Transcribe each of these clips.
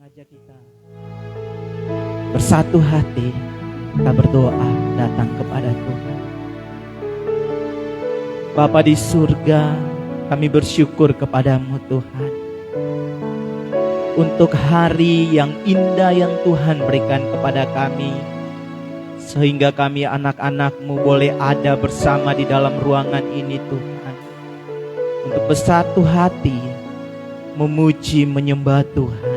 mengajak kita bersatu hati, kita berdoa datang kepada Tuhan. Bapa di surga, kami bersyukur kepadamu Tuhan, untuk hari yang indah yang Tuhan berikan kepada kami, sehingga kami anak-anak-Mu boleh ada bersama di dalam ruangan ini Tuhan, untuk bersatu hati memuji menyembah Tuhan.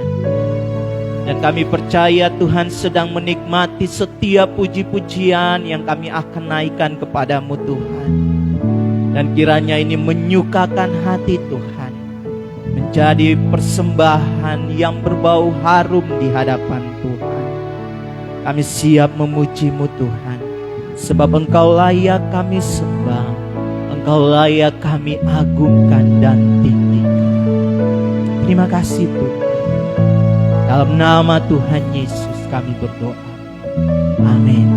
Dan kami percaya Tuhan sedang menikmati setiap puji-pujian yang kami akan naikkan kepadamu Tuhan. Dan kiranya ini menyukakan hati Tuhan, menjadi persembahan yang berbau harum di hadapan Tuhan. Kami siap memuji-Mu Tuhan, sebab Engkau layak kami sembah, Engkau layak kami agungkan dan tinggikan. Terima kasih Tuhan. Dalam nama Tuhan Yesus kami berdoa. Amin.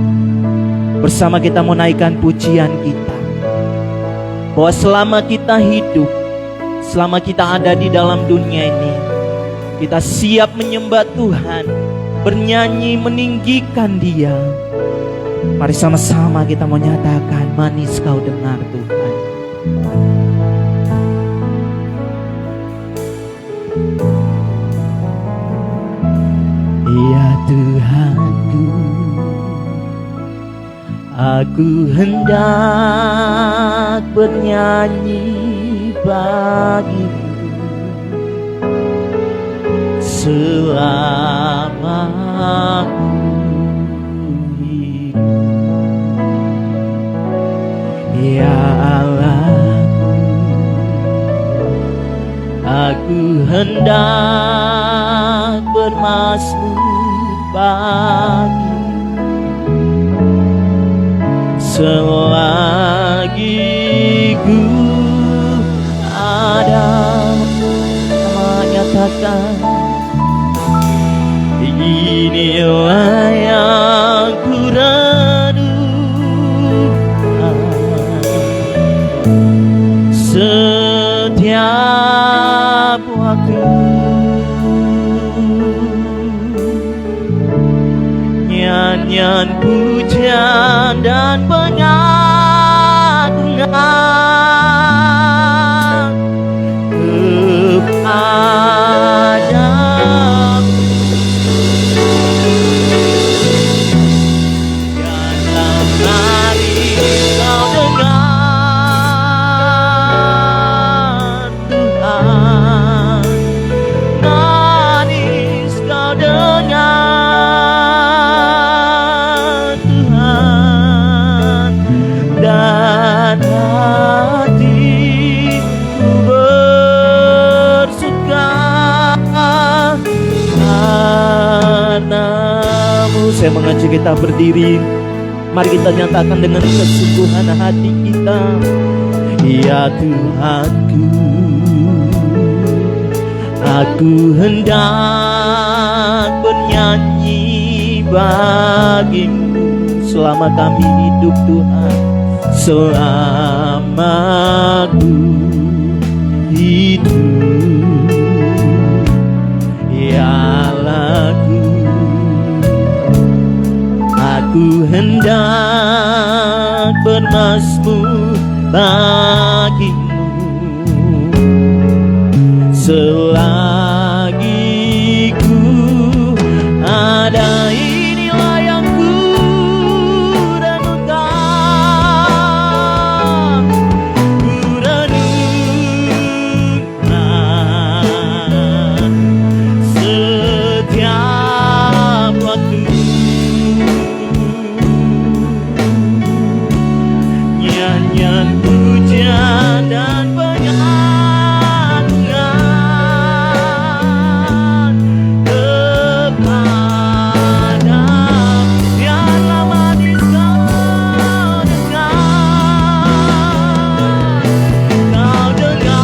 Bersama kita menaikkan pujian kita, bahwa selama kita hidup, selama kita ada di dalam dunia ini, kita siap menyembah Tuhan, bernyanyi meninggikan Dia. Mari sama-sama kita menyatakan, manis kau dengar Tuhan. Ya Tuhanku, aku hendak bernyanyi bagimu selama hidup. Ya Allahku, aku hendak bermazmur bagimu selagi ku ada. Menyatakan, inilah yang ku rindukan setiap waktu. Nyanyian pujian dan pengagungan kepadamu. Dalam hari kau dengar Tuhan, manis kau dengar dan hatiku bersuka karenamu. Saya mengajak kita berdiri. Mari kita nyatakan dengan kesungguhan hati kita. Ya Tuhanku, aku hendak bernyanyi bagimu selama kami hidup Tuhan, selama ku hidup. Ya Allahku, aku hendak bermazmur bagimu selagi ku ada. Inilah yang ku renungkan, setiap waktu. Nyanyian pujian dan pengagungan kepadamu. Biarlah manis kau dengar, kau dengar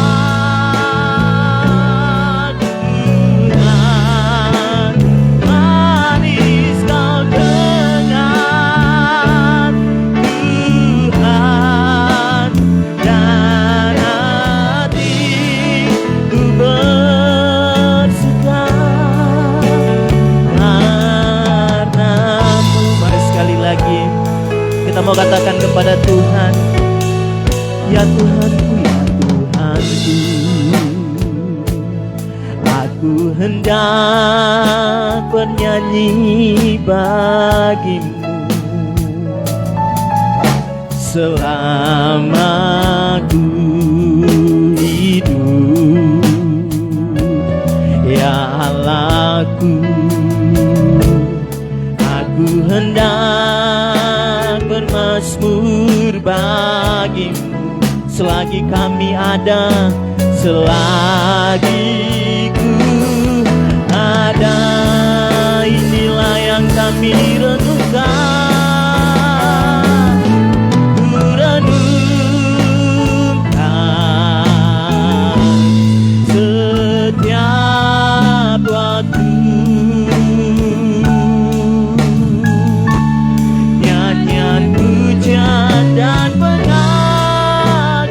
Tuhan, manis kau dengar Tuhan. Kita mau katakan kepada Tuhan, ya Tuhanku, ya Tuhanku, aku hendak bernyanyi bagimu selama ku hidup, ya Allahku. Aku hendak bermazmur bagimu selagi kami ada, selagi ku ada. Inilah yang kami renungkan, ku renungkan setiap waktu. Nyanyian pujian dan pengagungan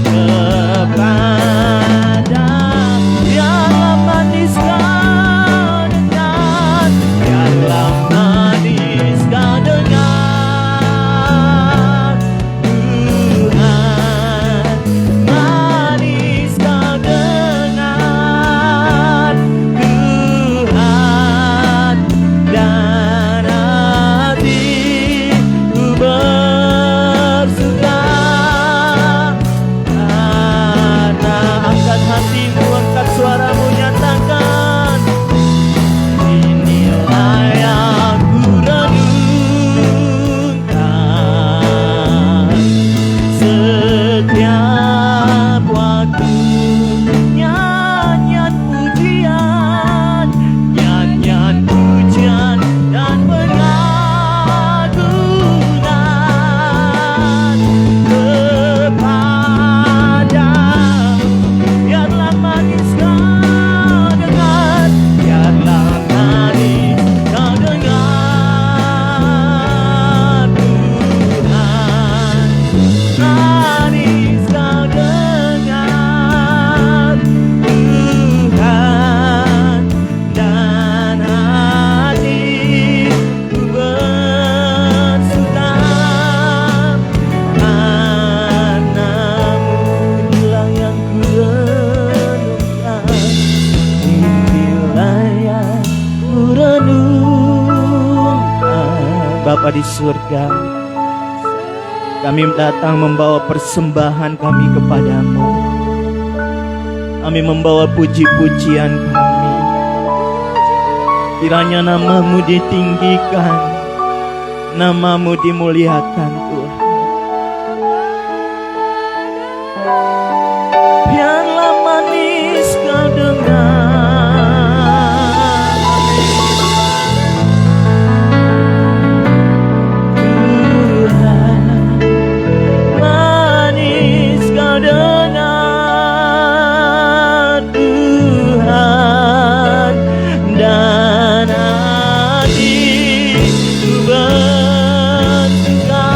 kepada Yang manis kau dengar, Yang manis kau dengar, Tuhan manis kau dengar, Tuhan, dan hatiku bersuka. Karena angkat hatimu, angkat suaramu, nyatakan, inilah yang ku renungkan setiap waktu. Nyanyian pujian, nyanyian pujian dan pengagungan kepada biarlah manis kau dengar, biarlah manis kau dengar, Tuhan manis kau dengar, Tuhan, dan hatiku bersuka. Karena-Mu inilah yang ku renungkan, inilah yang ku renungkan. Bapa di surga, kami datang membawa persembahan kami kepadamu. Kami membawa puji-pujian kami. Kiranya nama-Mu ditinggikan, nama-Mu dimuliakan Tuhan. Biarlah manis kau dengar, Tuhan manis kau dengar, Tuhan, dan hatiku bersuka.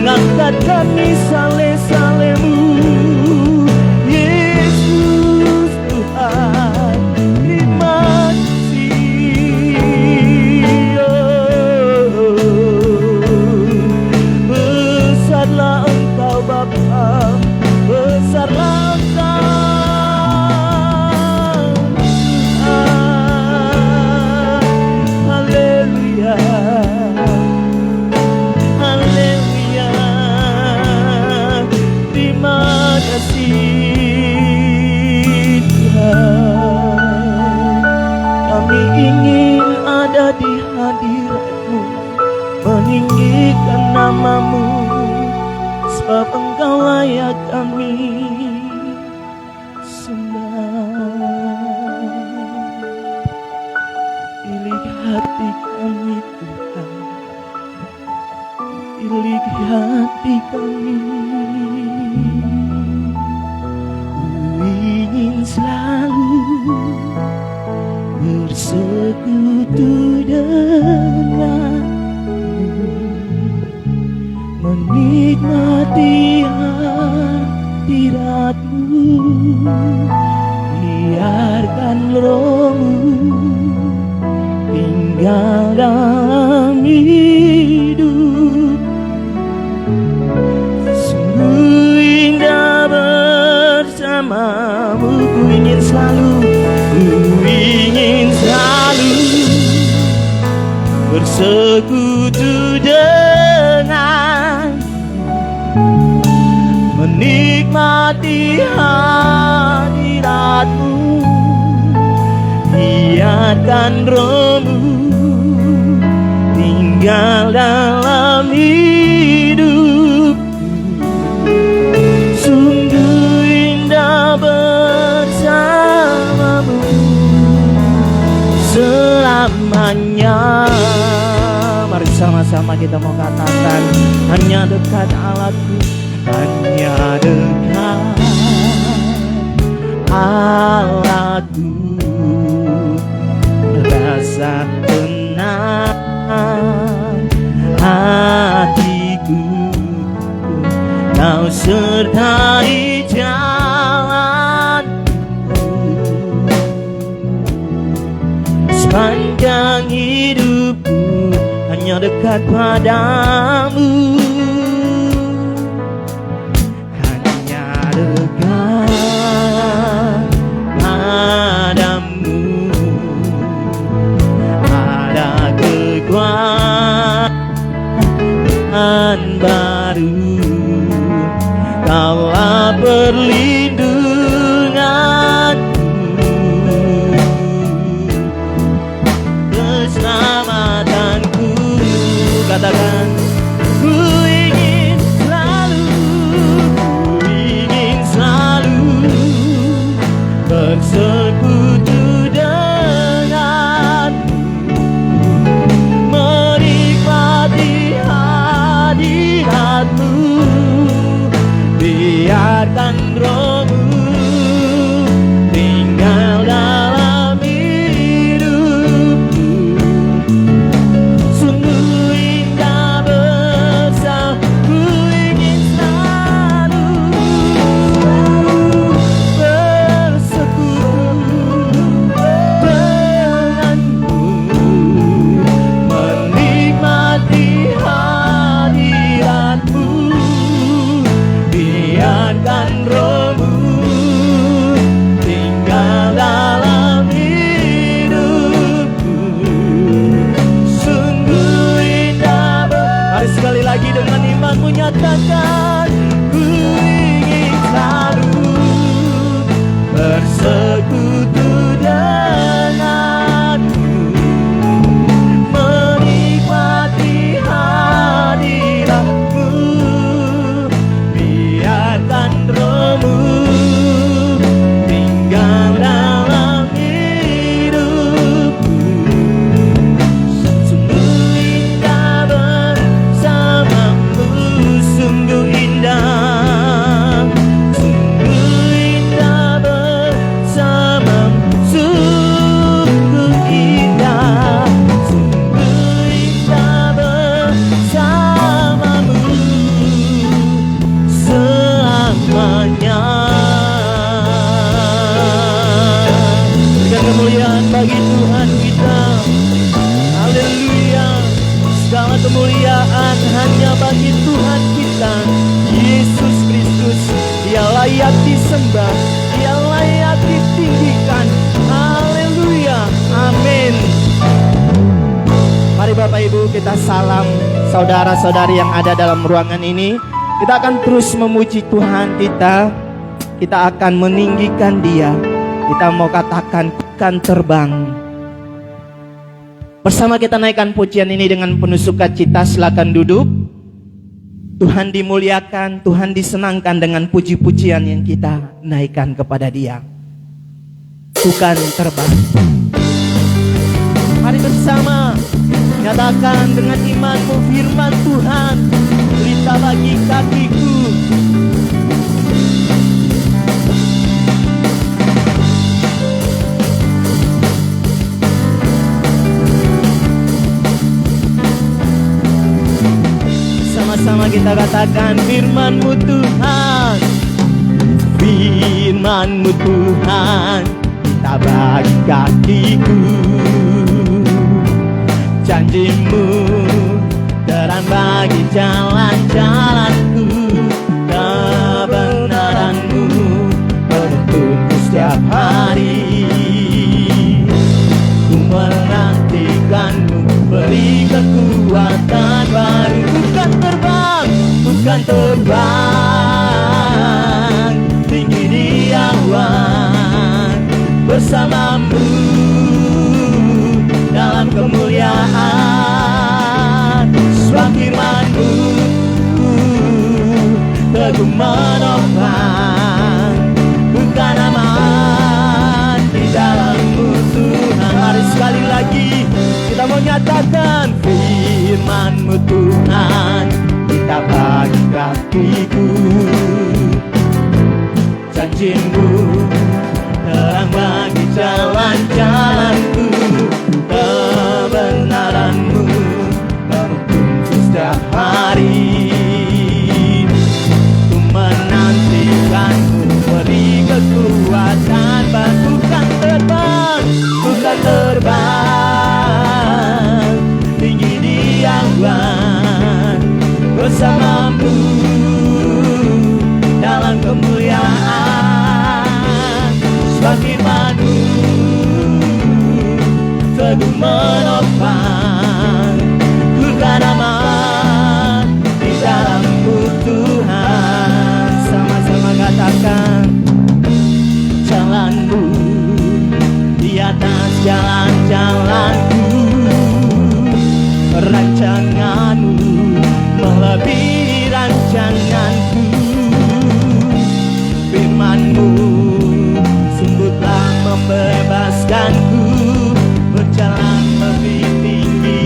mengangkat kami saleh-salehmu. Yesus Tuhan, terima kasih. Besarlah Engkau Bapa, besarlah Engkau Tuhan. Haleluya, haleluya. Terima kasih Tuhan. Kami ingin ada di hadirat-Mu, meninggikan nama-Mu, sebab Engkau layak kami sembah. Pilih hati kami Tuhan, pilih hati kami. Ku ingin selalu bersekutu denganmu, menikmati hadirat-Mu. Biarkan Roh-Mu tinggal dalam hidup. Sungguh indah bersama-Mu. Ku ingin selalu bersekutu dengan, menikmati hadirat-Mu. Biarkan Roh-Mu tinggal dalam hidup. Sungguh indah bersama-Mu selamanya. Mari sama-sama kita mau katakan, hanya dekat Allahku, hanya dekat Allahku, rasa tenang hatiku. Kau sertai jalanku sepanjang hidupku, hanya dekat padamu, hanya dekat padamu. Ada kekuatan baru, Kaulah perlindunganku, keselamatanku. Katakan, ku ingin selalu bersekutu denganmu, menikmati hadirat-Mu. Biarkan Roh kita. Haleluya. Segala kemuliaan hanya bagi Tuhan kita, Yesus Kristus. Dia layak disembah, Dia layak ditinggikan. Haleluya. Amin. Mari Bapak Ibu kita salam saudara-saudari yang ada dalam ruangan ini. Kita akan terus memuji Tuhan kita. Kita akan meninggikan Dia. Kita mau katakan kan terbang. Bersama kita naikkan pujian ini dengan penuh sukacita. Silakan duduk. Tuhan dimuliakan, Tuhan disenangkan dengan puji-pujian yang kita naikkan kepada Dia. Bukan terbang. Mari bersama nyatakan dengan imanmu firman Tuhan. Berita bagi kakiku. Sama-sama kita katakan firman-Mu Tuhan. Firman-Mu Tuhan, kita bagi kakiku. Janji-Mu terang bagi jalan-jalanku. Kebenaran-Mu menuntunku setiap hari. Ku menantikan-Mu, beri kekuatan baru. Bukan terbang, bukan terbang tinggi di awan, bersama-Mu dalam kemuliaan. Sebab firman-Mu teguh menopang, bukan aman di dalam-Mu Tuhan. Mari sekali lagi kita mau nyatakan firman-Mu Tuhan, kita bagi kakiku. Janji-Mu terang bagi jalan-jalanku. Kebenaran-Mu menuntunku setiap hari. Ku menantikan-Mu, beri kekuatan. Bukan terbang, bukan terbang tinggi di awan, bersama-Mu dalam kemuliaan. Sebab firman-Mu teguh menopang, bukan aman di dalam-Mu Tuhan. Sama-sama katakan jalan-Mu di atas jalan-jalanku. Rancangan-Mu melebihi rancanganku. Firman-Mu sungguh telah membebaskanku. Berjalan lebih tinggi,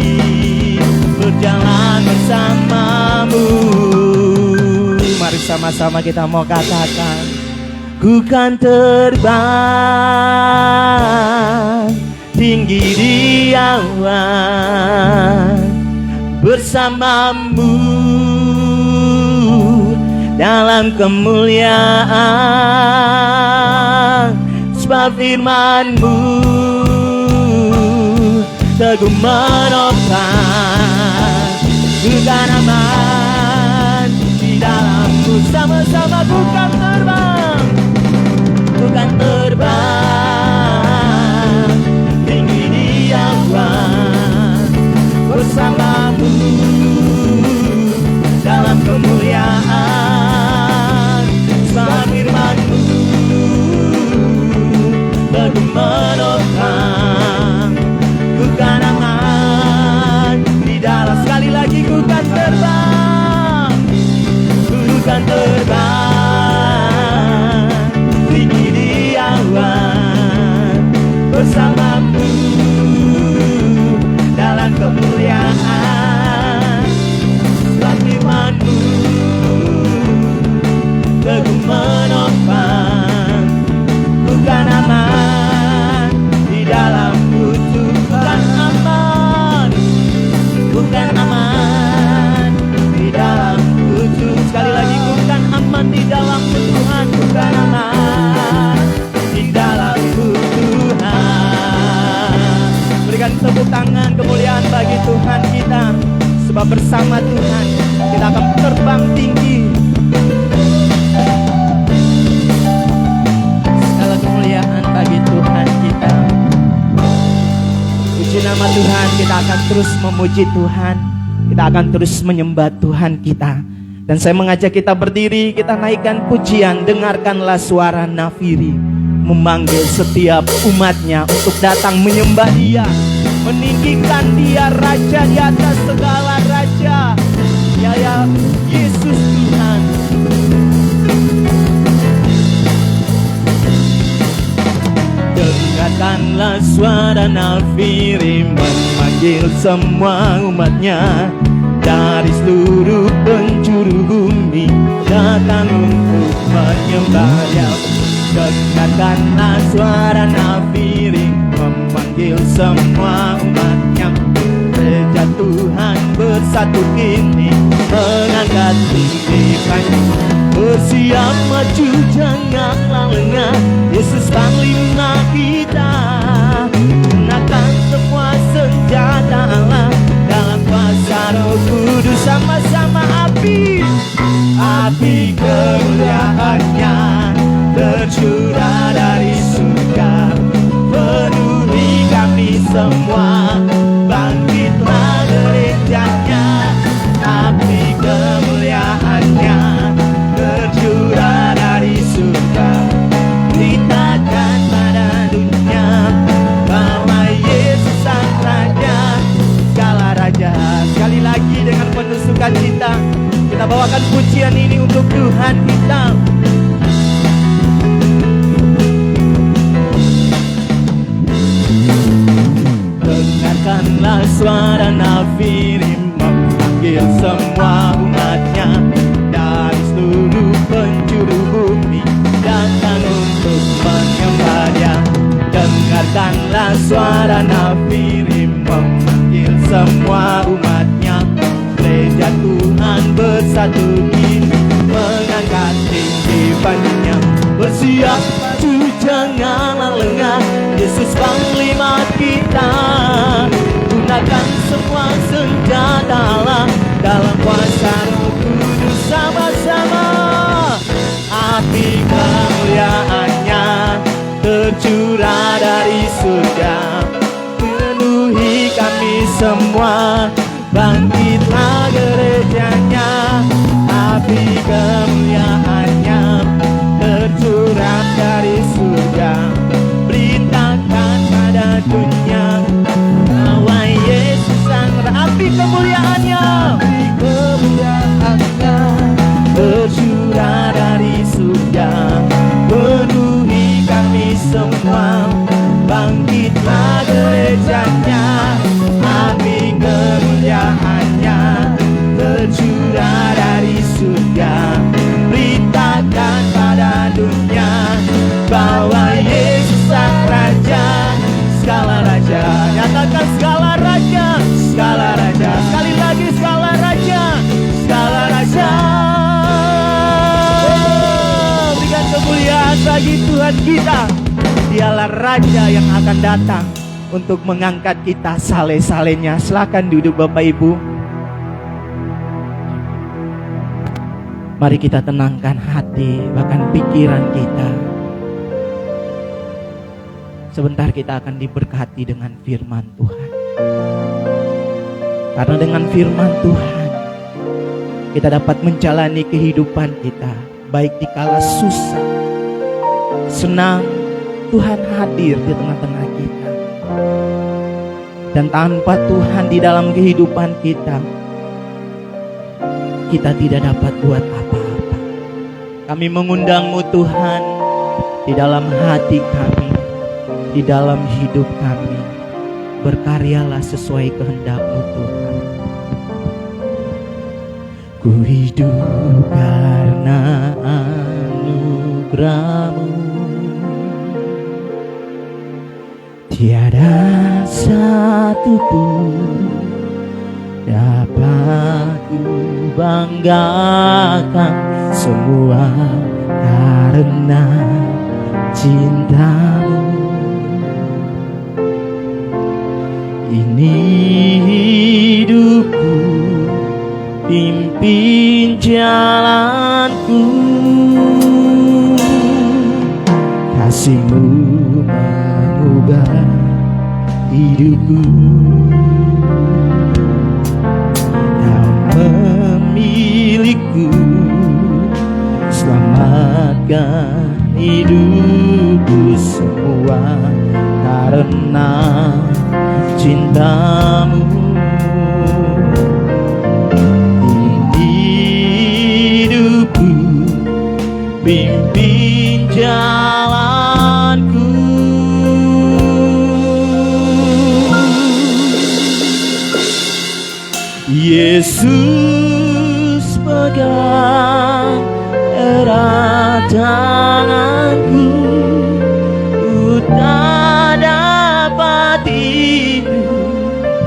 berjalan bersama-Mu. Mari sama-sama kita mau katakan, ku kan terbang tinggi di awan, bersama-Mu dalam kemuliaan. Sebab firman-Mu teguh menopang, bukan aman di dalam-Mu. Sama-sama bukan terbang, bukan terbang tinggi di awan, bersama-Mu dalam kemuliaan. Sebab firman-Mu teguh menopang, bukan aman di dalam. Sekali lagi bukan terbang, bukan terbang tinggi di awan, bersama-Mu dalam kemuliaan. Sebab firman-Mu teguh menopang, bukan aman di dalam-Mu Tuhan. Aman, bukan aman di dalam-Mu Tuhan. Sekali lagi bukan aman di dalam-Mu Tuhan, bukan aman di dalam-Mu Tuhan. berikan tepuk tangan kemuliaan bagi Tuhan kita. Sebab bersama Tuhan kita akan terbang tinggi. Segala kemuliaan bagi Tuhan kita. Puji nama Tuhan, kita akan terus memuji Tuhan. Kita akan terus menyembah Tuhan kita. Dan saya mengajak kita berdiri, kita naikkan pujian. Dengarkanlah suara nafiri memanggil setiap umatnya untuk datang menyembah Dia, meninggikan Dia, Raja di atas segala raja. Ya Yesus Tuhan. Dengarkanlah suara nafiri memanggil semua umatnya dari seluruh penjuru bumi, datang untuk menyembah Dia. Dengarkanlah suara nafiri memanggil semua umatnya. Raja Tuhan bersatu kini, mengangkat tinggikannya. Bersiap maju janganlah lengah, Yesus Panglima kita. Gunakan semua senjata Allah dalam kuasa Roh Kudus. Sama-sama api kemuliaannya tercurah dari surga, penuhi kami semua, bangkitlah gerejanya. Api kemuliaannya tercurah dari surga, beritakan pada dunia bahwa Yesus Sang Raja, segala raja. Sekali lagi dengan penuh sukacita kita bawakan pujian ini untuk Tuhan kita. Dengarkanlah suara nafiri memanggil semua umatnya dari seluruh penjuru bumi, datang untuk menyembah Dia. Dengarkanlah suara nafiri memanggil semua umatnya. Gereja Tuhan bersatu kini, mengangkat tinggi panjangnya. Bersiap maju janganlah lengah, Yesus Panglima kita. Gunakan semua senjata Allah dalam kuasa Roh Kudus. Sama-sama api kemuliaannya tercurah dari surga, penuhi kami semua, bangkitlah gerejanya. Api kemuliaannya tercurah dari surga, beritakan pada dunia bahwa Yesus Sang Raja. Api kemuliaannya tercurah dari surga, penuhi kami semua, bangkitlah gerejanya. Api kemuliaannya tercurah dari surga, beritakan pada dunia bahwa Yesus Sang Raja, segala raja. Nyatakan segala raja, segala raja. Sekali lagi segala raja, segala raja. Berikan kemuliaan bagi Tuhan kita. Dialah Raja yang akan datang untuk mengangkat kita sale-salenya. Silakan duduk Bapak Ibu. Mari kita tenangkan hati, bahkan pikiran kita. Sebentar kita akan diberkati dengan firman Tuhan. Karena dengan firman Tuhan kita dapat menjalani kehidupan kita, baik di kala susah, senang, Tuhan hadir di tengah-tengah kita. Dan tanpa Tuhan di dalam kehidupan kita, kita tidak dapat buat apa-apa. Kami mengundang-Mu Tuhan di dalam hati kami, di dalam hidup kami. Berkaryalah sesuai kehendak-Mu Tuhan. Ku hidup karena anugerah-Mu, tiada satu pun dapat ku banggakan, semua karena cinta-Mu Ini hidupku, pimpin jalanku. Kasih-Mu mengubah hidupku. Kau memiliku, selamatkan hidupku semua karena cinta-Mu. Ini hidupku, pimpin jalanku. Yesus, pegang erat tanganku, ku tak dapat hidup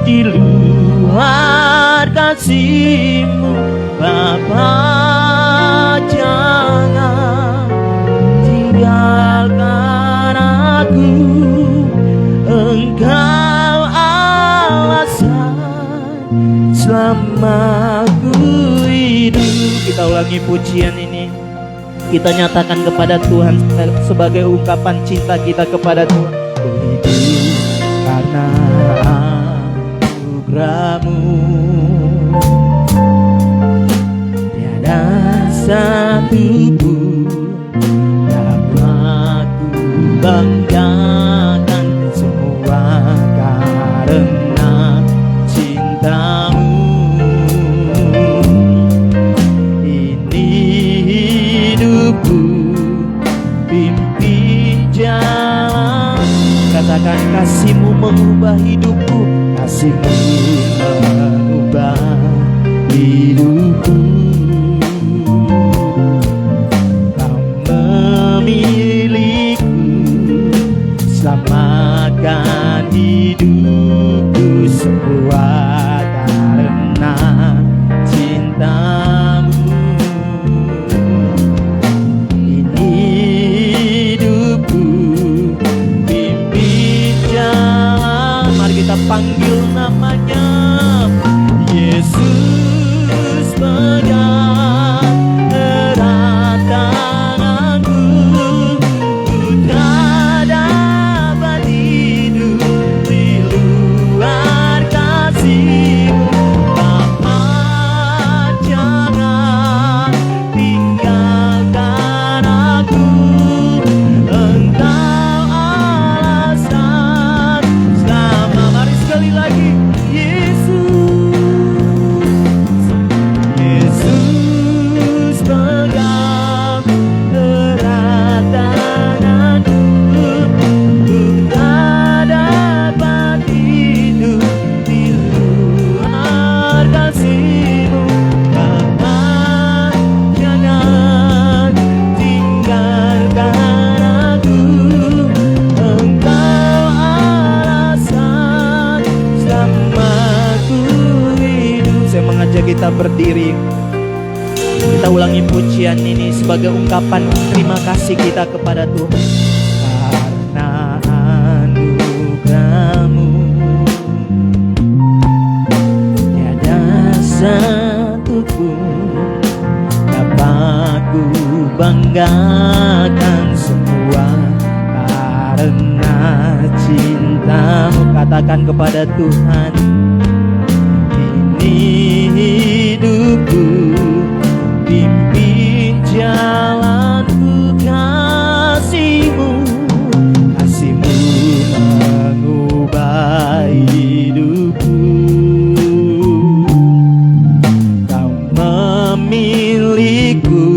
di luar kasih-Mu. Bapa, jangan tinggalkan aku, Engkau alasan selama ku hidup. Kita ulangi pujian ini. Kita nyatakan kepada Tuhan sebagai ungkapan cinta kita kepada Tuhan. Ku hidup karena anugerah-Mu. Tiada satu pun dapat ku banggakan, semua karena cinta-Mu. Ini hidupku, pimpin jalan. Katakan, kasih-Mu mengubah hidupku, kasih-Mu mengubah hidupku. Kau memiliku, selamatkan hidupku semua karena cinta-Mu. Ini hidupku, pimpin jalan. Mari kita panggil namanya. Yesus, pegang erat tanganku, ku tak dapat hidup di luar kasih-Mu. Bapa, jangan tinggalkan aku, Engkau alasan selama. Mari sekali lagi. Yesus, pegang erat tanganku, ku tak dapat hidup di luar kasih-Mu. Bapa, jangan tinggalkan aku, Engkau alasan selama ku hidup. Saya mengajak kita berdiri. Kita ulangi pujian ini sebagai ungkapan terima kasih kita kepada Tuhan. Karena anugerah-Mu, tiada satu pun dapat ku banggakan, semua karena cinta-Mu. Katakan kepada Tuhan, ini hidupku, pimpin jalanku. Kasih-Mu, kasih-Mu mengubah hidupku. Kau memiliku,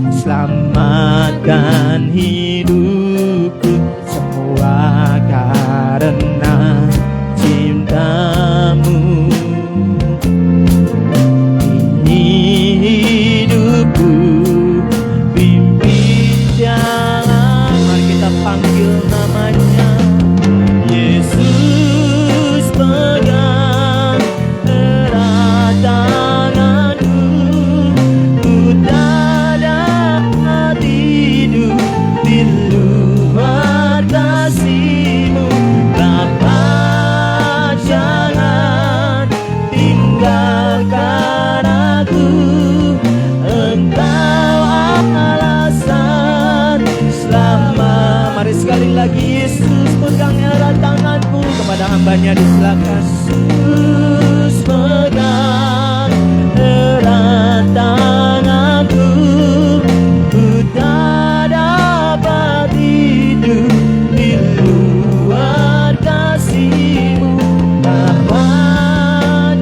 selamatkan hidupku semua karena cinta-Mu. Ini hidupku, hanya disilakan. Yesus pegang erat tanganku, ku tak dapat hidup di luar kasih-Mu. Bapa,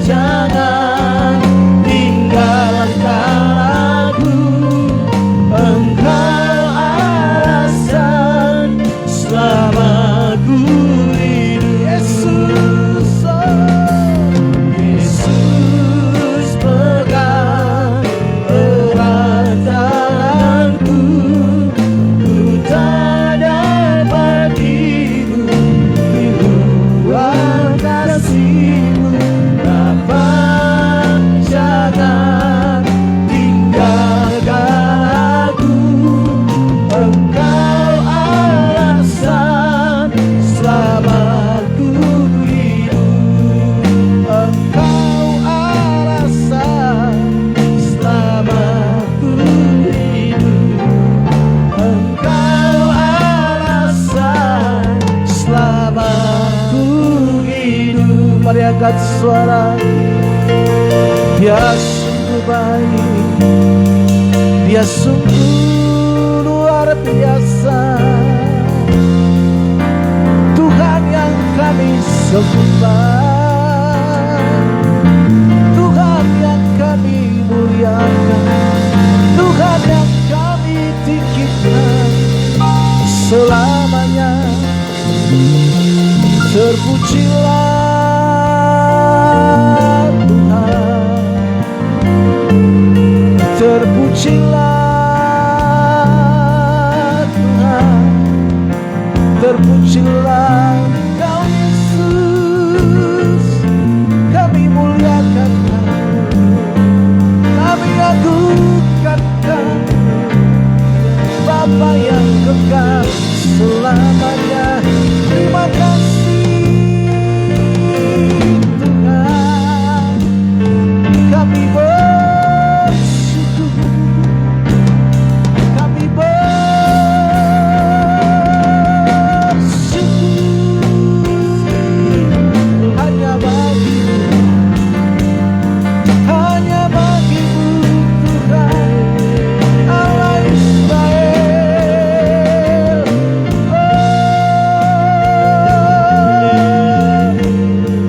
jangan tinggalkan aku, Engkau alasan selama ku hidup. Yesus, Yesus pegang erat tanganku, ku tak dapat hidup di luar kasih-Mu. Bapa, jangan tinggalkan aku, Engkau alasan selama ku hidup. Engkau alasan selama ku hidup. Engkau alasan selama ku hidup. Mari angkat suara. Dia sungguh baik, Dia sungguh luar biasa, Tuhan yang kami sembah, Tuhan yang kami muliakan, Tuhan yang kami tinggikan selamanya. Terpujilah Tuhan, terpujilah Tuhan, terpujilah Engkau Yesus. Kami muliakan Kau, kami agungkan Kau, Bapa yang kekal selamanya. Terima kasih Tuhan, kami bersyukur, kami bersyukur hanya bagi-Mu, hanya bagi-Mu Tuhan Allah Israel.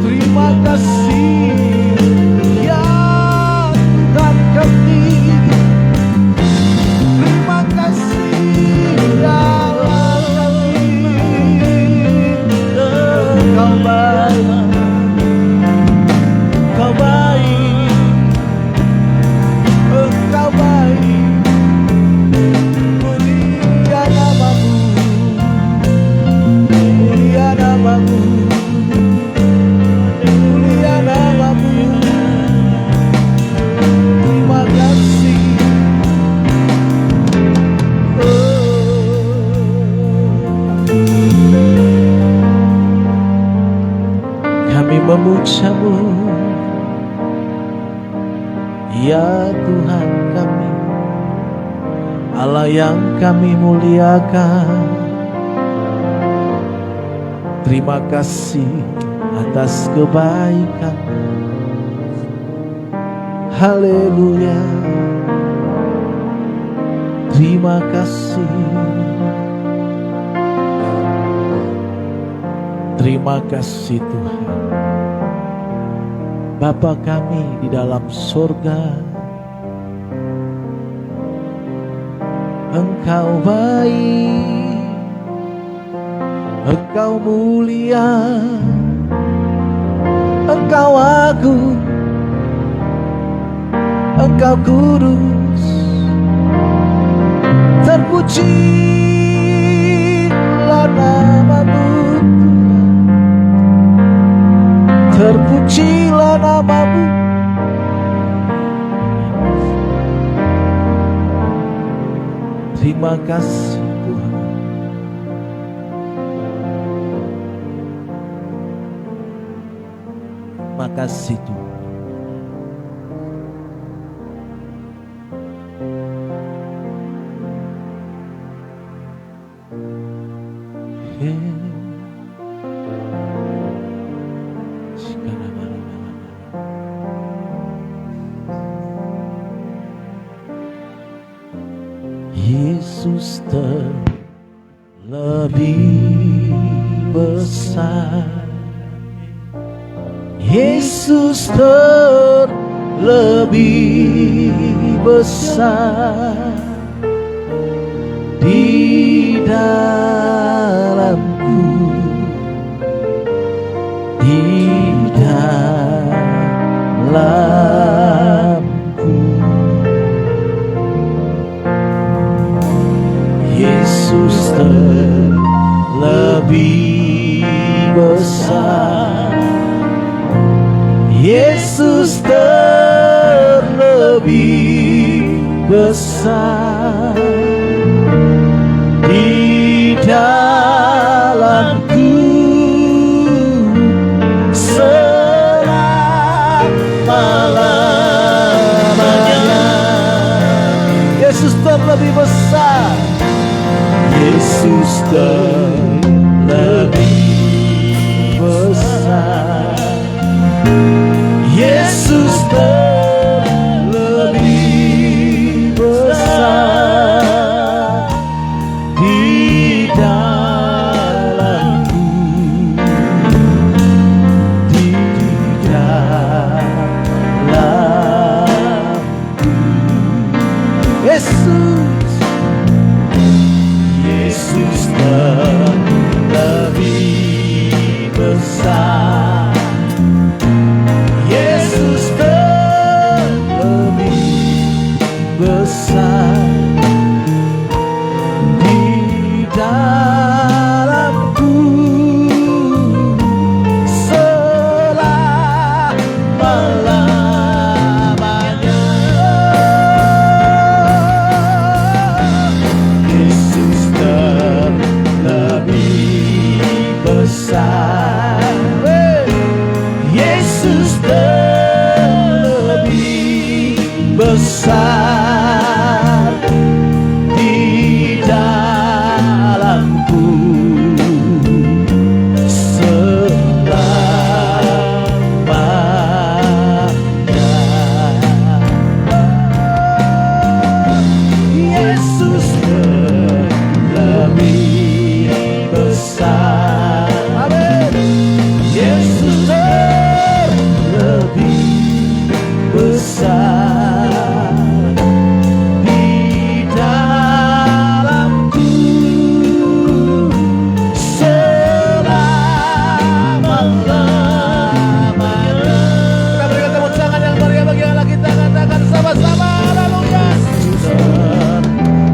Terima kasih ya Tuhan kami, terima kasih ya Allah kami. Engkau baik, Engkau baik, Engkau baik. Mulia nama-Mu, mulia nama-Mu, mulia nama-Mu. Terima kasih. Kami memuja-Mu, ya Tuhan kami, Allah yang kami muliakan. Terima kasih atas kebaikan. Haleluya. Terima kasih. Terima kasih Tuhan. Bapa kami di dalam surga, Engkau baik, Engkau mulia, Engkau agung, Engkau kudus. Terpujilah nama-Mu Tuhan, terpujilah nama-Mu. Terima kasih Tuhan. Terima kasih Tuhan. Yesus terlebih besar. Yesus terlebih besar di dalamku, di dalamku. Yesus terlebih besar. Yesus terlebih besar di dalamku selama-lamanya. Yesus terlebih besar. Yesus terlebih besar. Yesus terlebih besar di dalamku, di dalamku. Yesus, Yesus terlebih besar. Yesus terlebih besar di dalamku selama-lamanya. Yesus terlebih besar. Yesus terlebih besar di dalamku selamanya. Yesus terlebih besar. Amin. Yesus terlebih besar di dalamku selama-lamanya. Kita berikan tepuk tangan yang meriah bagi Allah kita, katakan sama-sama haleluya.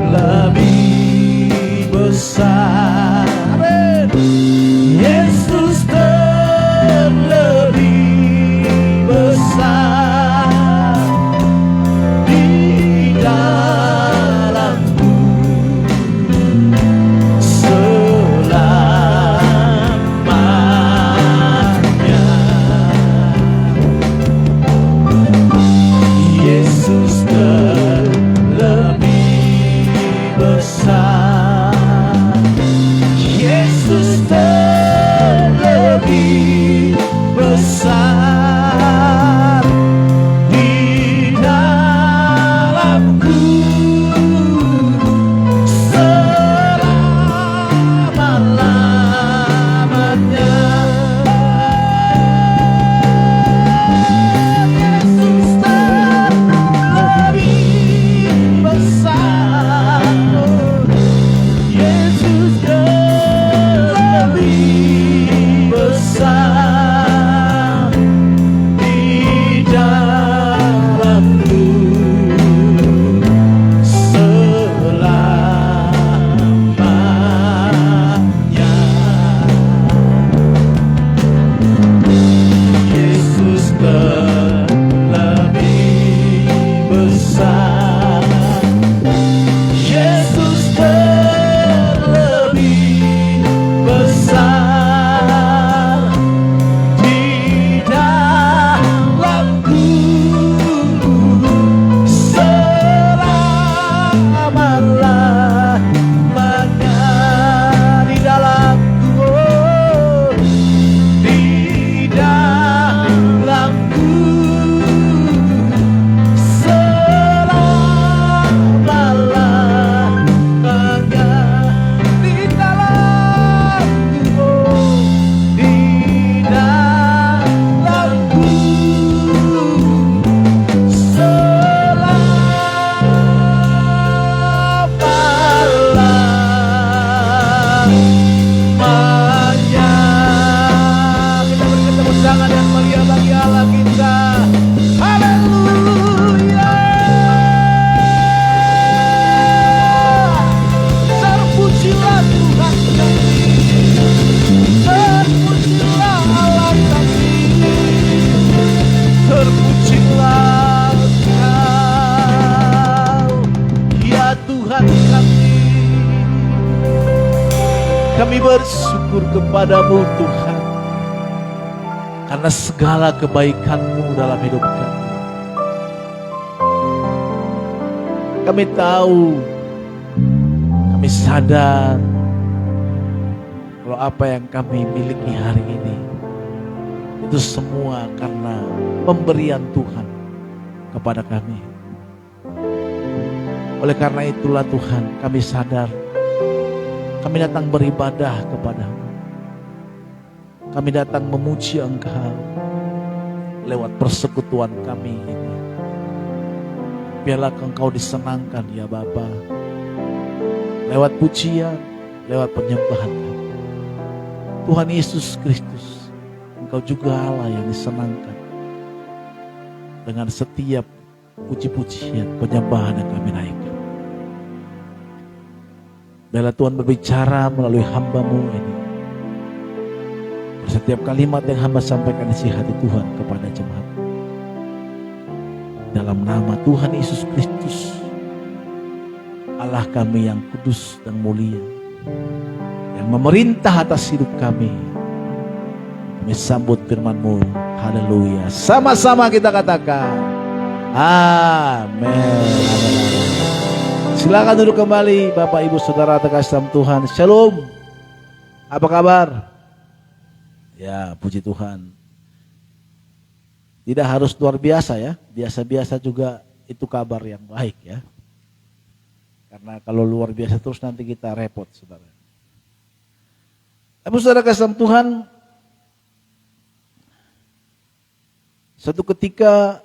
Terlebih besar. Amin. Yesus terlebih besar di dalamku selamanya. Yesus terlebih besar. Yesus terlebih besar di dalamku selama-lamanya. Yesus terlebih besar. Yesus terlebih besar yang mulia bagi Allah kita. Haleluya. Terpujilah Tuhan kami, terpujilah Allah kami, terpujilah Engkau, ya Tuhan kami. Kami bersyukur kepadamu Tuhan, karena segala kebaikan-Mu dalam hidup kami. Kami tahu, kami sadar kalau apa yang kami miliki hari ini itu semua karena pemberian Tuhan kepada kami. Oleh karena itulah Tuhan, kami sadar kami datang beribadah kepadamu. Kami datang memuji Engkau lewat persekutuan kami ini. Biarlah Engkau disenangkan ya Bapa, lewat pujian, lewat penyembahan kami. Tuhan Yesus Kristus, Engkau juga Allah yang disenangkan dengan setiap puji-pujian, penyembahan yang kami naikkan. Biarlah Tuhan berbicara melalui hamba-Mu ini. Setiap kalimat yang hamba sampaikan isi hati Tuhan kepada jemaat. Dalam nama Tuhan Yesus Kristus, Allah kami yang kudus dan mulia, yang memerintah atas hidup kami. Kami sambut firman-Mu. Haleluya. Sama-sama kita katakan amin. Silakan duduk kembali Bapak Ibu Saudara terkasih dalam Tuhan. Shalom. Apa kabar? Ya, puji Tuhan. Tidak harus luar biasa ya. Biasa-biasa juga itu kabar yang baik ya. Karena kalau luar biasa terus nanti kita repot Saudara. Tapi Saudara kasih dalam Tuhan, suatu ketika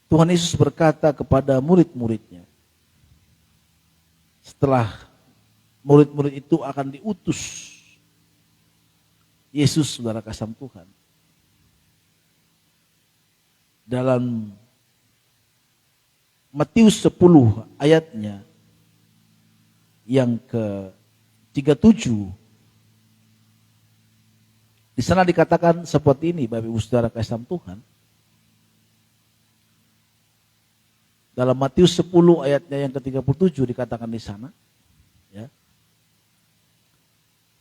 Tuhan Yesus berkata kepada murid-muridnya, setelah murid-murid itu akan diutus Yesus, Saudara kasih Tuhan, dalam Matius 10 ayatnya yang ke-37, di sana dikatakan seperti ini Bapak Ibu Saudara kasih Tuhan. Dalam Matius 10 ayatnya yang ke-37 dikatakan di sana, ya.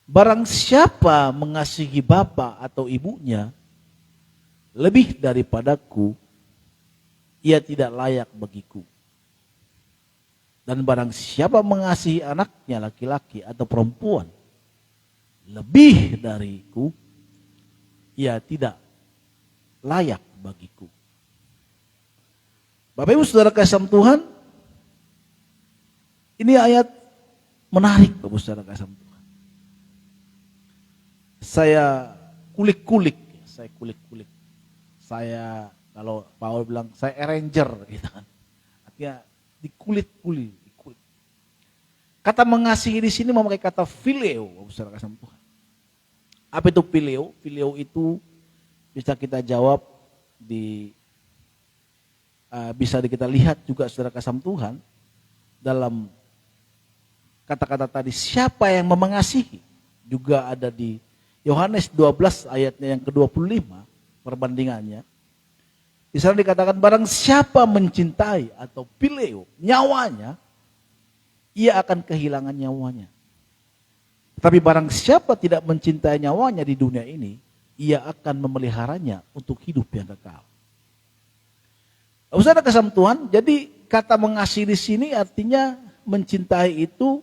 Barang siapa mengasihi bapa atau ibunya lebih daripadaku, ia tidak layak bagiku. Dan barang siapa mengasihi anaknya laki-laki atau perempuan lebih dariku, ia tidak layak bagiku. Bapak Ibu Saudara kasih Tuhan, ini ayat menarik Bapak Ibu Saudara kasih Tuhan. Saya kulik-kulik. Saya kalau Paul bilang saya arranger gitu kan. Artinya dikulik-kulik. Kata mengasihi di sini memakai kata phileo Bapak Ibu Saudara kasih Tuhan. Apa itu phileo? Phileo itu bisa kita jawab bisa kita lihat juga Saudara kasih Tuhan dalam kata-kata tadi, siapa yang mengasihi, juga ada di Yohanes 12 ayatnya yang ke-25 perbandingannya. Di sana dikatakan barang siapa mencintai atau phileo nyawanya, ia akan kehilangan nyawanya. Tapi barang siapa tidak mencintai nyawanya di dunia ini, ia akan memeliharanya untuk hidup yang kekal. Saudara kasih Tuhan, jadi kata mengasihi di sini artinya mencintai itu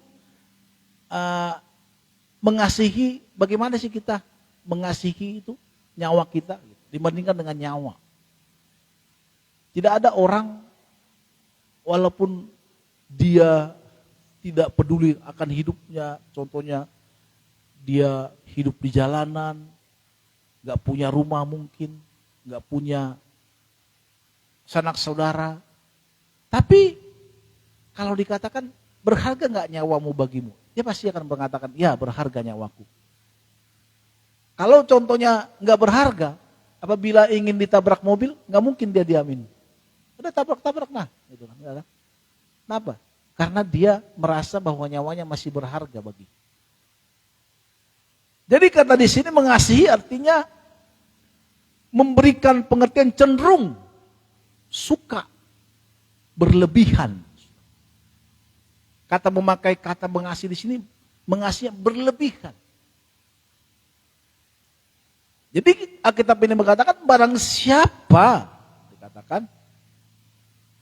mengasihi. Bagaimana sih kita mengasihi itu nyawa kita dibandingkan dengan nyawa? Tidak ada orang walaupun dia tidak peduli akan hidupnya, contohnya dia hidup di jalanan, nggak punya rumah mungkin, nggak punya sanak saudara. Tapi kalau dikatakan berharga nggak nyawamu bagimu, dia pasti akan mengatakan ya berharga nyawaku. Kalau contohnya nggak berharga, apabila ingin ditabrak mobil, nggak mungkin dia diamin. Udah tabrak-tabrak nah, gitu kan. Kenapa? Karena dia merasa bahwa nyawanya masih berharga bagi. Jadi kata di sini mengasihi artinya memberikan pengertian cenderung, suka, berlebihan. Kata memakai kata mengasihi di sini, mengasihi berlebihan. Jadi Alkitab ini mengatakan barang siapa dikatakan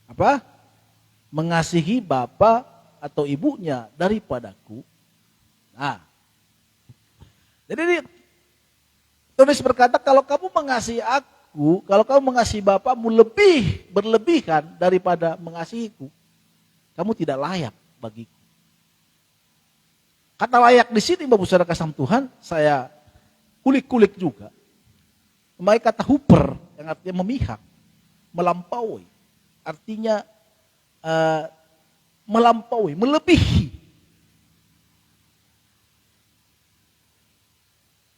apa? Mengasihi bapa atau ibunya daripadaku. Nah, jadi tulis berkata kalau kamu mengasihi aku, kalau kamu mengasihi bapamu lebih berlebihan daripada mengasihiku, kamu tidak layak bagiku. Kata layak di sini Bapak Saudara kasih Tuhan, saya kulik-kulik juga. Memakai kata huper yang artinya memihak, melampaui, artinya melampaui, melebihi.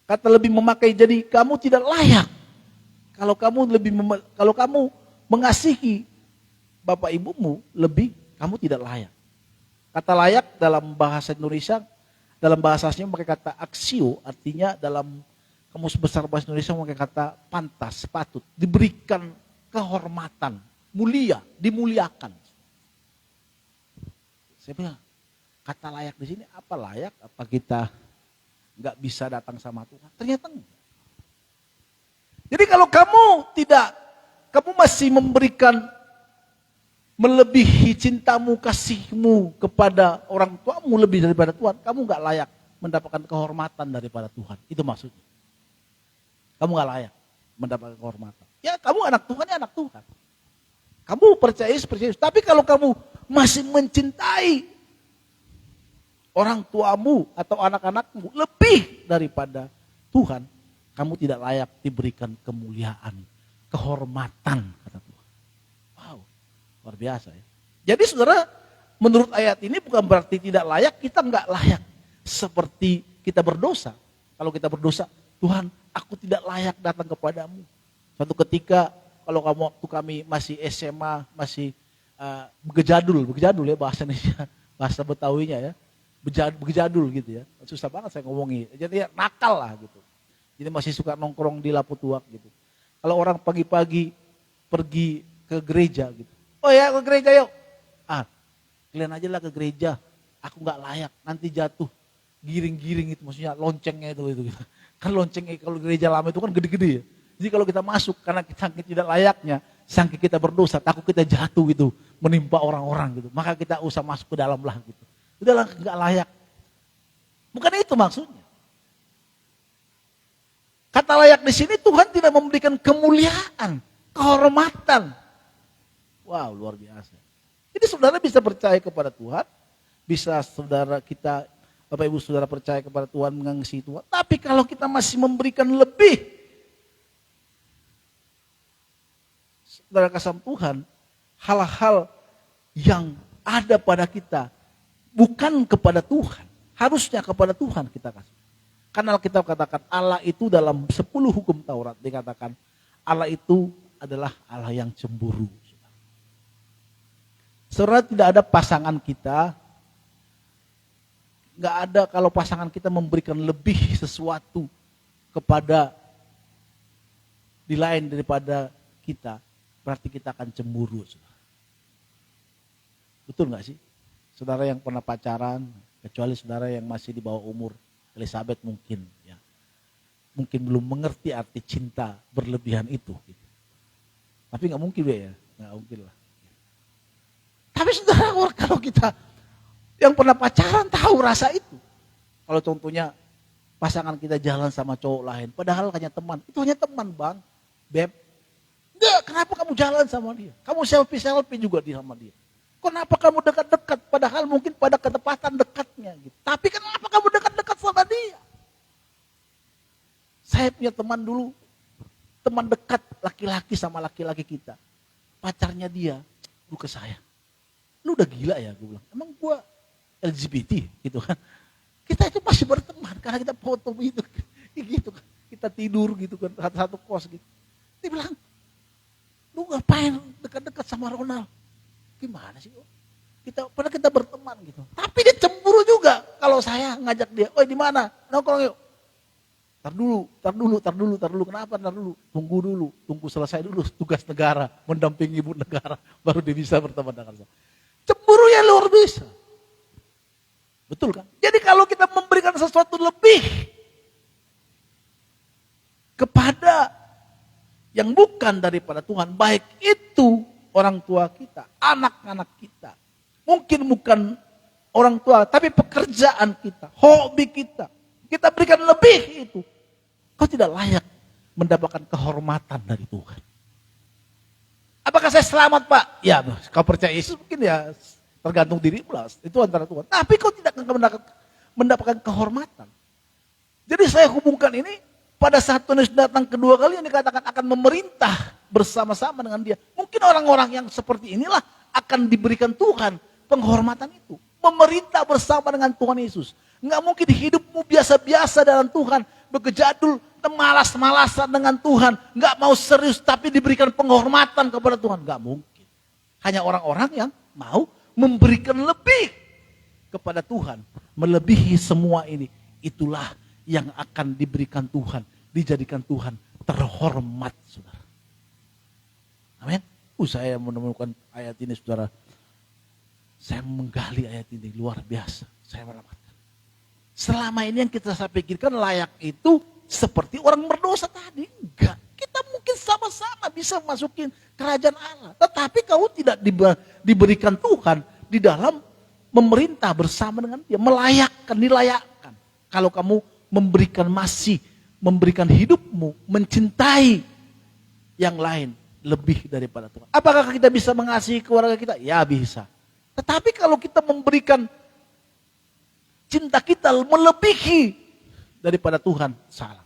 Kata lebih memakai jadi kamu tidak layak. Kalau kamu mengasihi bapak ibumu lebih, kamu tidak layak. Kata layak dalam bahasa Indonesia, dalam bahasa aslinya memakai kata aksio, artinya dalam Kamus Besar Bahasa Indonesia memakai kata pantas, patut, diberikan kehormatan, mulia, dimuliakan. Saya bilang, kata layak di sini apa layak? Apa kita nggak bisa datang sama Tuhan? Ternyata enggak. Jadi kalau kamu masih memberikan melebihi cintamu, kasihmu kepada orang tuamu lebih daripada Tuhan, kamu nggak layak mendapatkan kehormatan daripada Tuhan. Itu maksudnya. Kamu gak layak mendapatkan kehormatan. Ya kamu anak Tuhan, ya anak Tuhan. Kamu percaya. Tapi kalau kamu masih mencintai orang tuamu atau anak-anakmu lebih daripada Tuhan, kamu tidak layak diberikan kemuliaan, kehormatan, kata Tuhan. Wow, luar biasa ya. Jadi saudara, menurut ayat ini bukan berarti tidak layak, kita nggak layak. Seperti kita berdosa. Kalau kita berdosa, Tuhan, aku tidak layak datang kepadamu. Suatu ketika kalau waktu kami masih SMA, masih begejadul ya bahasa Indonesia, bahasa Betawinya ya, begejadul gitu ya. Susah banget saya ngomongin. Jadi ya nakal lah gitu. Jadi masih suka nongkrong di Laputuak gitu. Kalau orang pagi-pagi pergi ke gereja gitu. Oh ya ke gereja yuk. Kalian aja lah ke gereja. Aku nggak layak, nanti jatuh. Giring-giring itu maksudnya loncengnya itu. Kan loncengnya kalau gereja lama itu kan gede-gede ya. Jadi kalau kita masuk karena kita tidak layaknya, saking kita berdosa, takut kita jatuh gitu, menimpa orang-orang gitu. Maka kita usah masuk ke dalam lah gitu. Udahlah nggak layak. Bukan itu maksudnya. Kata layak di sini Tuhan tidak memberikan kemuliaan, kehormatan. Wow, luar biasa. Jadi saudara bisa percaya kepada Tuhan, bisa saudara kita Bapak Ibu Saudara percaya kepada Tuhan, mengasihi Tuhan. Tapi kalau kita masih memberikan lebih, saudara kasih Tuhan, hal-hal yang ada pada kita, bukan kepada Tuhan. Harusnya kepada Tuhan kita kasih. Karena kita katakan Allah itu dalam 10 hukum Taurat, dikatakan Allah itu adalah Allah yang cemburu. Saudara, tidak ada pasangan kita, nggak ada kalau pasangan kita memberikan lebih sesuatu kepada di lain daripada kita, berarti kita akan cemburu. Saudara. Betul nggak sih? Saudara yang pernah pacaran, kecuali saudara yang masih di bawah umur Elizabeth mungkin, ya, mungkin belum mengerti arti cinta berlebihan itu. Gitu. Tapi nggak mungkin ya, nggak mungkin lah. Tapi saudara, kalau kita yang pernah pacaran tahu rasa itu. Kalau contohnya pasangan kita jalan sama cowok lain, padahal hanya teman. Itu hanya teman bang, beb. Enggak, kenapa kamu jalan sama dia? Kamu selfie juga sama dia. Kenapa kamu dekat-dekat? Padahal mungkin pada ketepatan dekatnya. Gitu. Tapi kenapa kamu dekat-dekat sama dia? Saya punya teman dulu, teman dekat laki-laki sama laki-laki kita. Pacarnya dia, lu ke saya. Lu udah gila ya, gue bilang. Emang gue LGBT gitu kan. Kita itu masih berteman karena kita foto itu gitu kan. kita tidur gitu kan, satu kos gitu. Dia bilang, lu ngapain dekat-dekat sama Ronald? Gimana sih? Padahal kita berteman gitu. Tapi dia cemburu juga kalau saya ngajak dia, "Oi, di mana? Nongkrong yuk." Tar dulu. Kenapa tar dulu? Tunggu selesai dulu tugas negara, mendampingi ibu negara, baru dia bisa berteman dengan saya. Cemburu yang luar biasa. Betul kan? Jadi kalau kita memberikan sesuatu lebih kepada yang bukan daripada Tuhan, baik itu orang tua kita, anak-anak kita, mungkin bukan orang tua, tapi pekerjaan kita, hobi kita berikan lebih itu. Kau tidak layak mendapatkan kehormatan dari Tuhan. Apakah saya selamat, Pak? Ya, kau percaya Yesus mungkin ya tergantung dirimu lah. Itu antara Tuhan. Tapi kau tidak akan mendapatkan kehormatan. Jadi saya hubungkan ini pada saat Tuhan Yesus datang kedua kali yang dikatakan akan memerintah bersama-sama dengan dia. Mungkin orang-orang yang seperti inilah akan diberikan Tuhan penghormatan itu. Memerintah bersama dengan Tuhan Yesus. Nggak mungkin hidupmu biasa-biasa dalam Tuhan, bergejadul, malas-malasan dengan Tuhan, nggak mau serius tapi diberikan penghormatan kepada Tuhan. Nggak mungkin. Hanya orang-orang yang mau memberikan lebih kepada Tuhan, melebihi semua ini. Itulah yang akan diberikan Tuhan, dijadikan Tuhan terhormat, saudara. Amin. Saya menemukan ayat ini, saudara. Saya menggali ayat ini luar biasa. Saya mendapatkan. Selama ini yang saya pikirkan layak itu seperti orang berdosa tadi. Enggak. Kita mungkin sama-sama bisa masukin kerajaan Allah. Tetapi kau tidak diberikan Tuhan di dalam memerintah bersama dengan dia. Melayakkan, dilayakkan. Kalau kamu memberikan hidupmu, mencintai yang lain lebih daripada Tuhan. Apakah kita bisa mengasihi keluarga kita? Ya bisa. Tetapi kalau kita memberikan cinta kita melebihi daripada Tuhan, salah.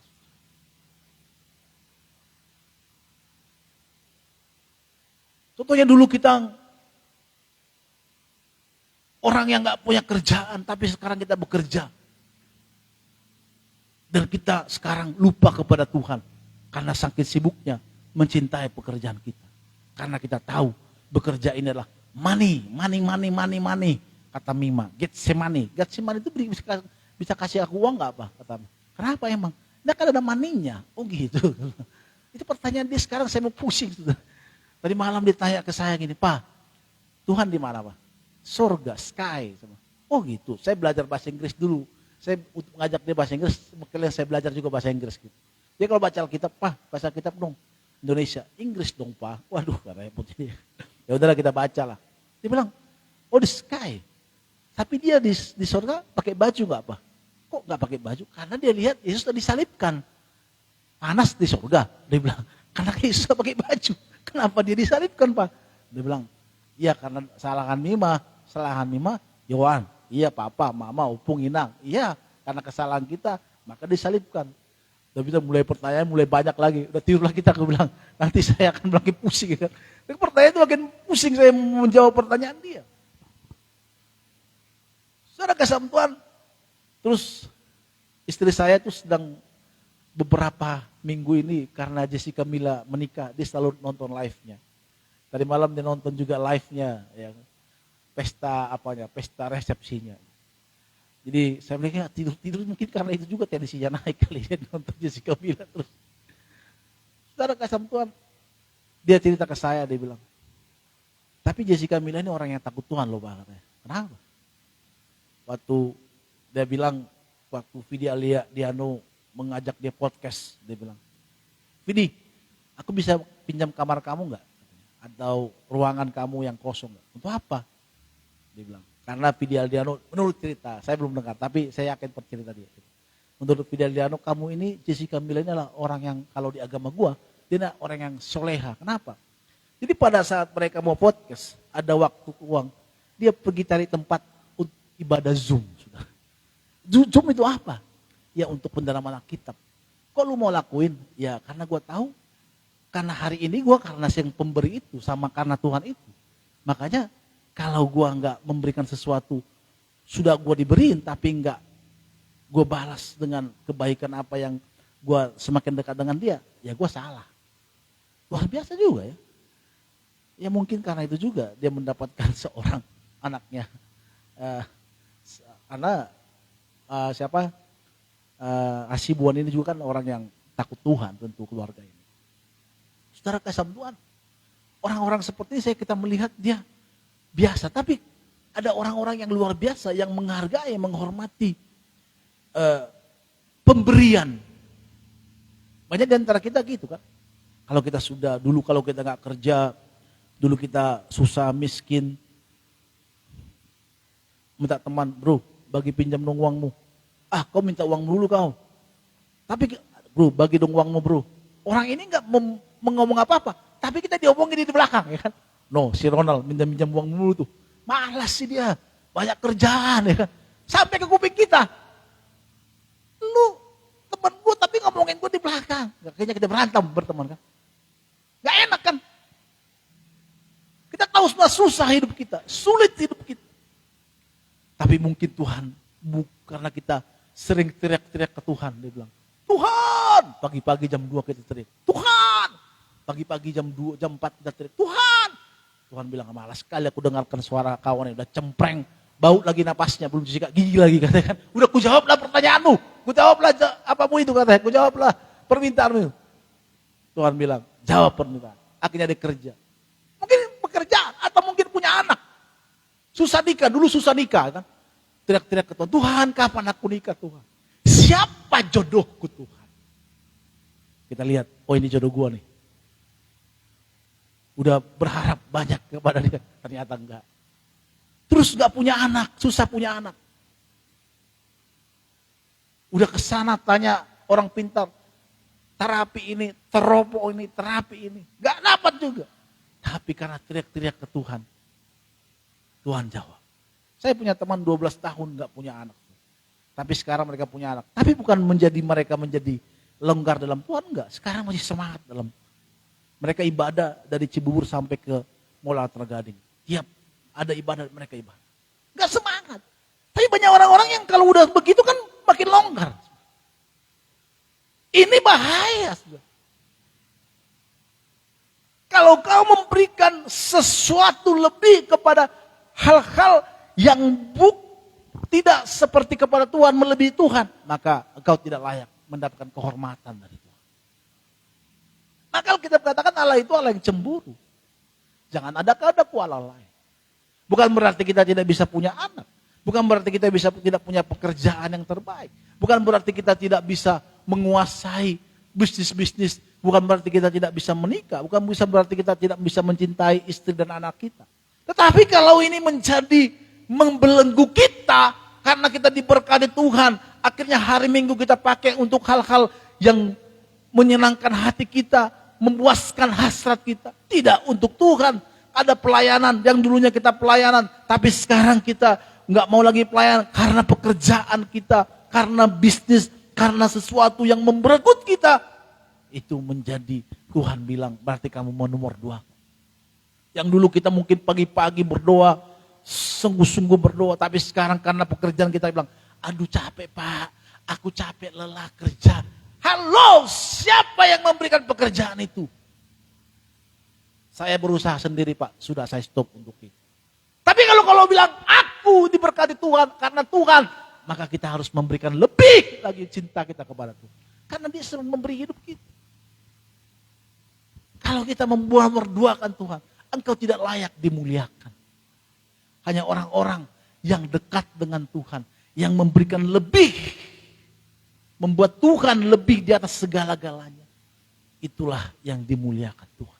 Contohnya dulu kita orang yang gak punya kerjaan, tapi sekarang kita bekerja. Dan kita sekarang lupa kepada Tuhan. Karena saking sibuknya mencintai pekerjaan kita. Karena kita tahu bekerja ini adalah money. Kata Mima, get some money itu bisa kasih aku uang gak apa? Kata Mima. Kenapa emang? Nah kan ada maninya. Oh gitu. Itu pertanyaan dia sekarang saya mau pusing. Tadi malam ditanya ke saya gini, Pak, Tuhan di mana, Pak? Surga, sky. Oh gitu, saya belajar bahasa Inggris dulu. Saya mengajak dia bahasa Inggris, makanya saya belajar juga bahasa Inggris. Gitu. Dia kalau baca Alkitab, Pak, baca Alkitab dong. Indonesia, Inggris dong, Pak. Waduh, repot ini. Ya udahlah kita baca lah. Dia bilang, oh the sky. Tapi dia di surga pakai baju gak, Pak? Kok gak pakai baju? Karena dia lihat Yesus tadi disalibkan. Panas di surga. Dia bilang, karena Yesus gak pakai baju. Kenapa dia disalibkan, Pak? Dia bilang, iya karena kesalahan Mima, Yohan. Iya papa, mama, upung, inang. Iya karena kesalahan kita, maka disalibkan. Dia bisa mulai pertanyaan, mulai banyak lagi. Udah tirulah kita, aku bilang, nanti saya akan makin pusing. Kan? Pertanyaan itu makin pusing saya menjawab pertanyaan dia. Saudara kasih Tuhan, terus istri saya itu sedang beberapa minggu ini karena Jessica Mila menikah, dia selalu nonton live-nya. Tadi malam dia nonton juga live-nya, ya, pesta resepsinya. Jadi saya bilang tidur mungkin karena itu juga tensinya naik kali dia nonton Jessica Mila terus. Saudara kasih Tuhan, dia cerita ke saya, dia bilang, tapi Jessica Mila ini orang yang takut Tuhan loh Pak. Kenapa? Waktu dia bilang, waktu Vidi Diano mengajak dia podcast, dia bilang, Vidi, aku bisa pinjam kamar kamu gak? Atau ruangan kamu yang kosong gak? Untuk apa? Dia bilang, karena Vidi Diano, menurut cerita, saya belum dengar, tapi saya yakin percerita dia. Menurut Vidi Diano, kamu ini, Jessica Mila ini adalah orang yang, kalau di agama gua, dia orang yang soleha. Kenapa? Jadi pada saat mereka mau podcast, ada waktu uang, dia pergi cari tempat ibadah Zoom. Zoom itu apa? Ya untuk pendalaman Alkitab. Kok lu mau lakuin? Ya karena gue tahu, karena hari ini gue karena yang pemberi itu, sama karena Tuhan itu. Makanya kalau gue nggak memberikan sesuatu, sudah gue diberiin tapi nggak gue balas dengan kebaikan apa yang gue semakin dekat dengan dia, ya gue salah. Luar biasa juga ya. Ya mungkin karena itu juga dia mendapatkan seorang anaknya. Karena siapa? Hasibuan ini juga kan orang yang takut Tuhan tentu keluarga ini. Saudara kasih Tuhan, orang-orang seperti ini kita melihat dia biasa, tapi ada orang-orang yang luar biasa yang menghargai, menghormati pemberian. Banyak di antara kita gitu kan. Kalau kita sudah dulu kalau kita nggak kerja, dulu kita susah miskin, minta teman, bro, bagi pinjam dong uangmu. Ah, kau minta uang dulu kau. Tapi bro, bagi dong uangmu bro. Orang ini nggak ngomong apa-apa, tapi kita diomongin di belakang ya kan. No, si Ronald minjam uang dulu tuh. Malas sih dia, banyak kerjaan ya kan. Sampai ke kuping kita. Lu teman gue tapi ngomongin gue di belakang. Kayaknya kita berantem berteman kan. Gak enak kan. Kita tahu semua susah hidup kita, sulit hidup kita. Tapi mungkin Tuhan, karena kita sering teriak-teriak ke Tuhan, dia bilang, Tuhan, pagi-pagi jam 2 kita teriak, Tuhan, pagi-pagi jam 2, jam 4 kita teriak, Tuhan. Tuhan bilang, malas sekali aku dengarkan suara kawan yang udah cempreng, bau lagi napasnya, belum sikat gigi lagi katanya kan. Udah ku jawablah pertanyaanmu, ku jawablah apapun itu katanya, ku jawablah permintaanmu. Tuhan bilang, jawab permintaan. Akhirnya dia kerja. Mungkin pekerjaan atau mungkin punya anak. Susah nikah, dulu susah nikah kan. Teriak-teriak ke Tuhan, Tuhan kapan aku nikah Tuhan? Siapa jodohku Tuhan? Kita lihat, oh ini jodoh gua nih. Udah berharap banyak kepada dia, ternyata enggak. Terus gak punya anak, susah punya anak. Udah kesana tanya orang pintar, terapi ini, teropok ini, terapi ini. Gak dapat juga. Tapi karena teriak-teriak ke Tuhan, Tuhan jawab. Saya punya teman 12 tahun gak punya anak. Tapi sekarang mereka punya anak. Tapi bukan mereka menjadi longgar dalam Tuhan, enggak. Sekarang masih semangat dalam. Mereka ibadah dari Cibubur sampai ke Mola Tergading. Tiap ada ibadah mereka ibadah. Enggak semangat. Tapi banyak orang-orang yang kalau udah begitu kan makin longgar. Ini bahaya. Kalau kau memberikan sesuatu lebih kepada hal-hal yang tidak seperti kepada Tuhan, melebihi Tuhan, maka engkau tidak layak mendapatkan kehormatan dari Tuhan. Maka kita katakan Allah itu Allah yang cemburu. Jangan ada keadaku Allah lain. Bukan berarti kita tidak bisa punya anak. Bukan berarti kita tidak punya pekerjaan yang terbaik. Bukan berarti kita tidak bisa menguasai bisnis-bisnis. Bukan berarti kita tidak bisa menikah. Bukan berarti kita tidak bisa mencintai istri dan anak kita. Tetapi kalau ini menjadi membelenggu kita karena kita diberkati Tuhan, akhirnya hari Minggu kita pakai untuk hal-hal yang menyenangkan hati kita, memuaskan hasrat kita, tidak untuk Tuhan. Ada pelayanan yang dulunya kita pelayanan, tapi sekarang kita nggak mau lagi pelayanan karena pekerjaan kita, karena bisnis, karena sesuatu yang memberebut kita. Itu menjadi Tuhan bilang berarti kamu mau nomor 2. Yang dulu kita mungkin pagi-pagi berdoa, sungguh-sungguh berdoa, tapi sekarang karena pekerjaan kita bilang, aduh capek Pak, aku capek lelah kerja. Halo, siapa yang memberikan pekerjaan itu? Saya berusaha sendiri Pak, sudah saya stop untuk itu. Tapi kalau bilang, aku diberkati Tuhan karena Tuhan, maka kita harus memberikan lebih lagi cinta kita kepada Tuhan. Karena dia selalu memberi hidup kita. Kalau kita membuat-merduakan Tuhan, engkau tidak layak dimuliakan. Hanya orang-orang yang dekat dengan Tuhan, yang memberikan lebih, membuat Tuhan lebih di atas segala-galanya. Itulah yang dimuliakan Tuhan.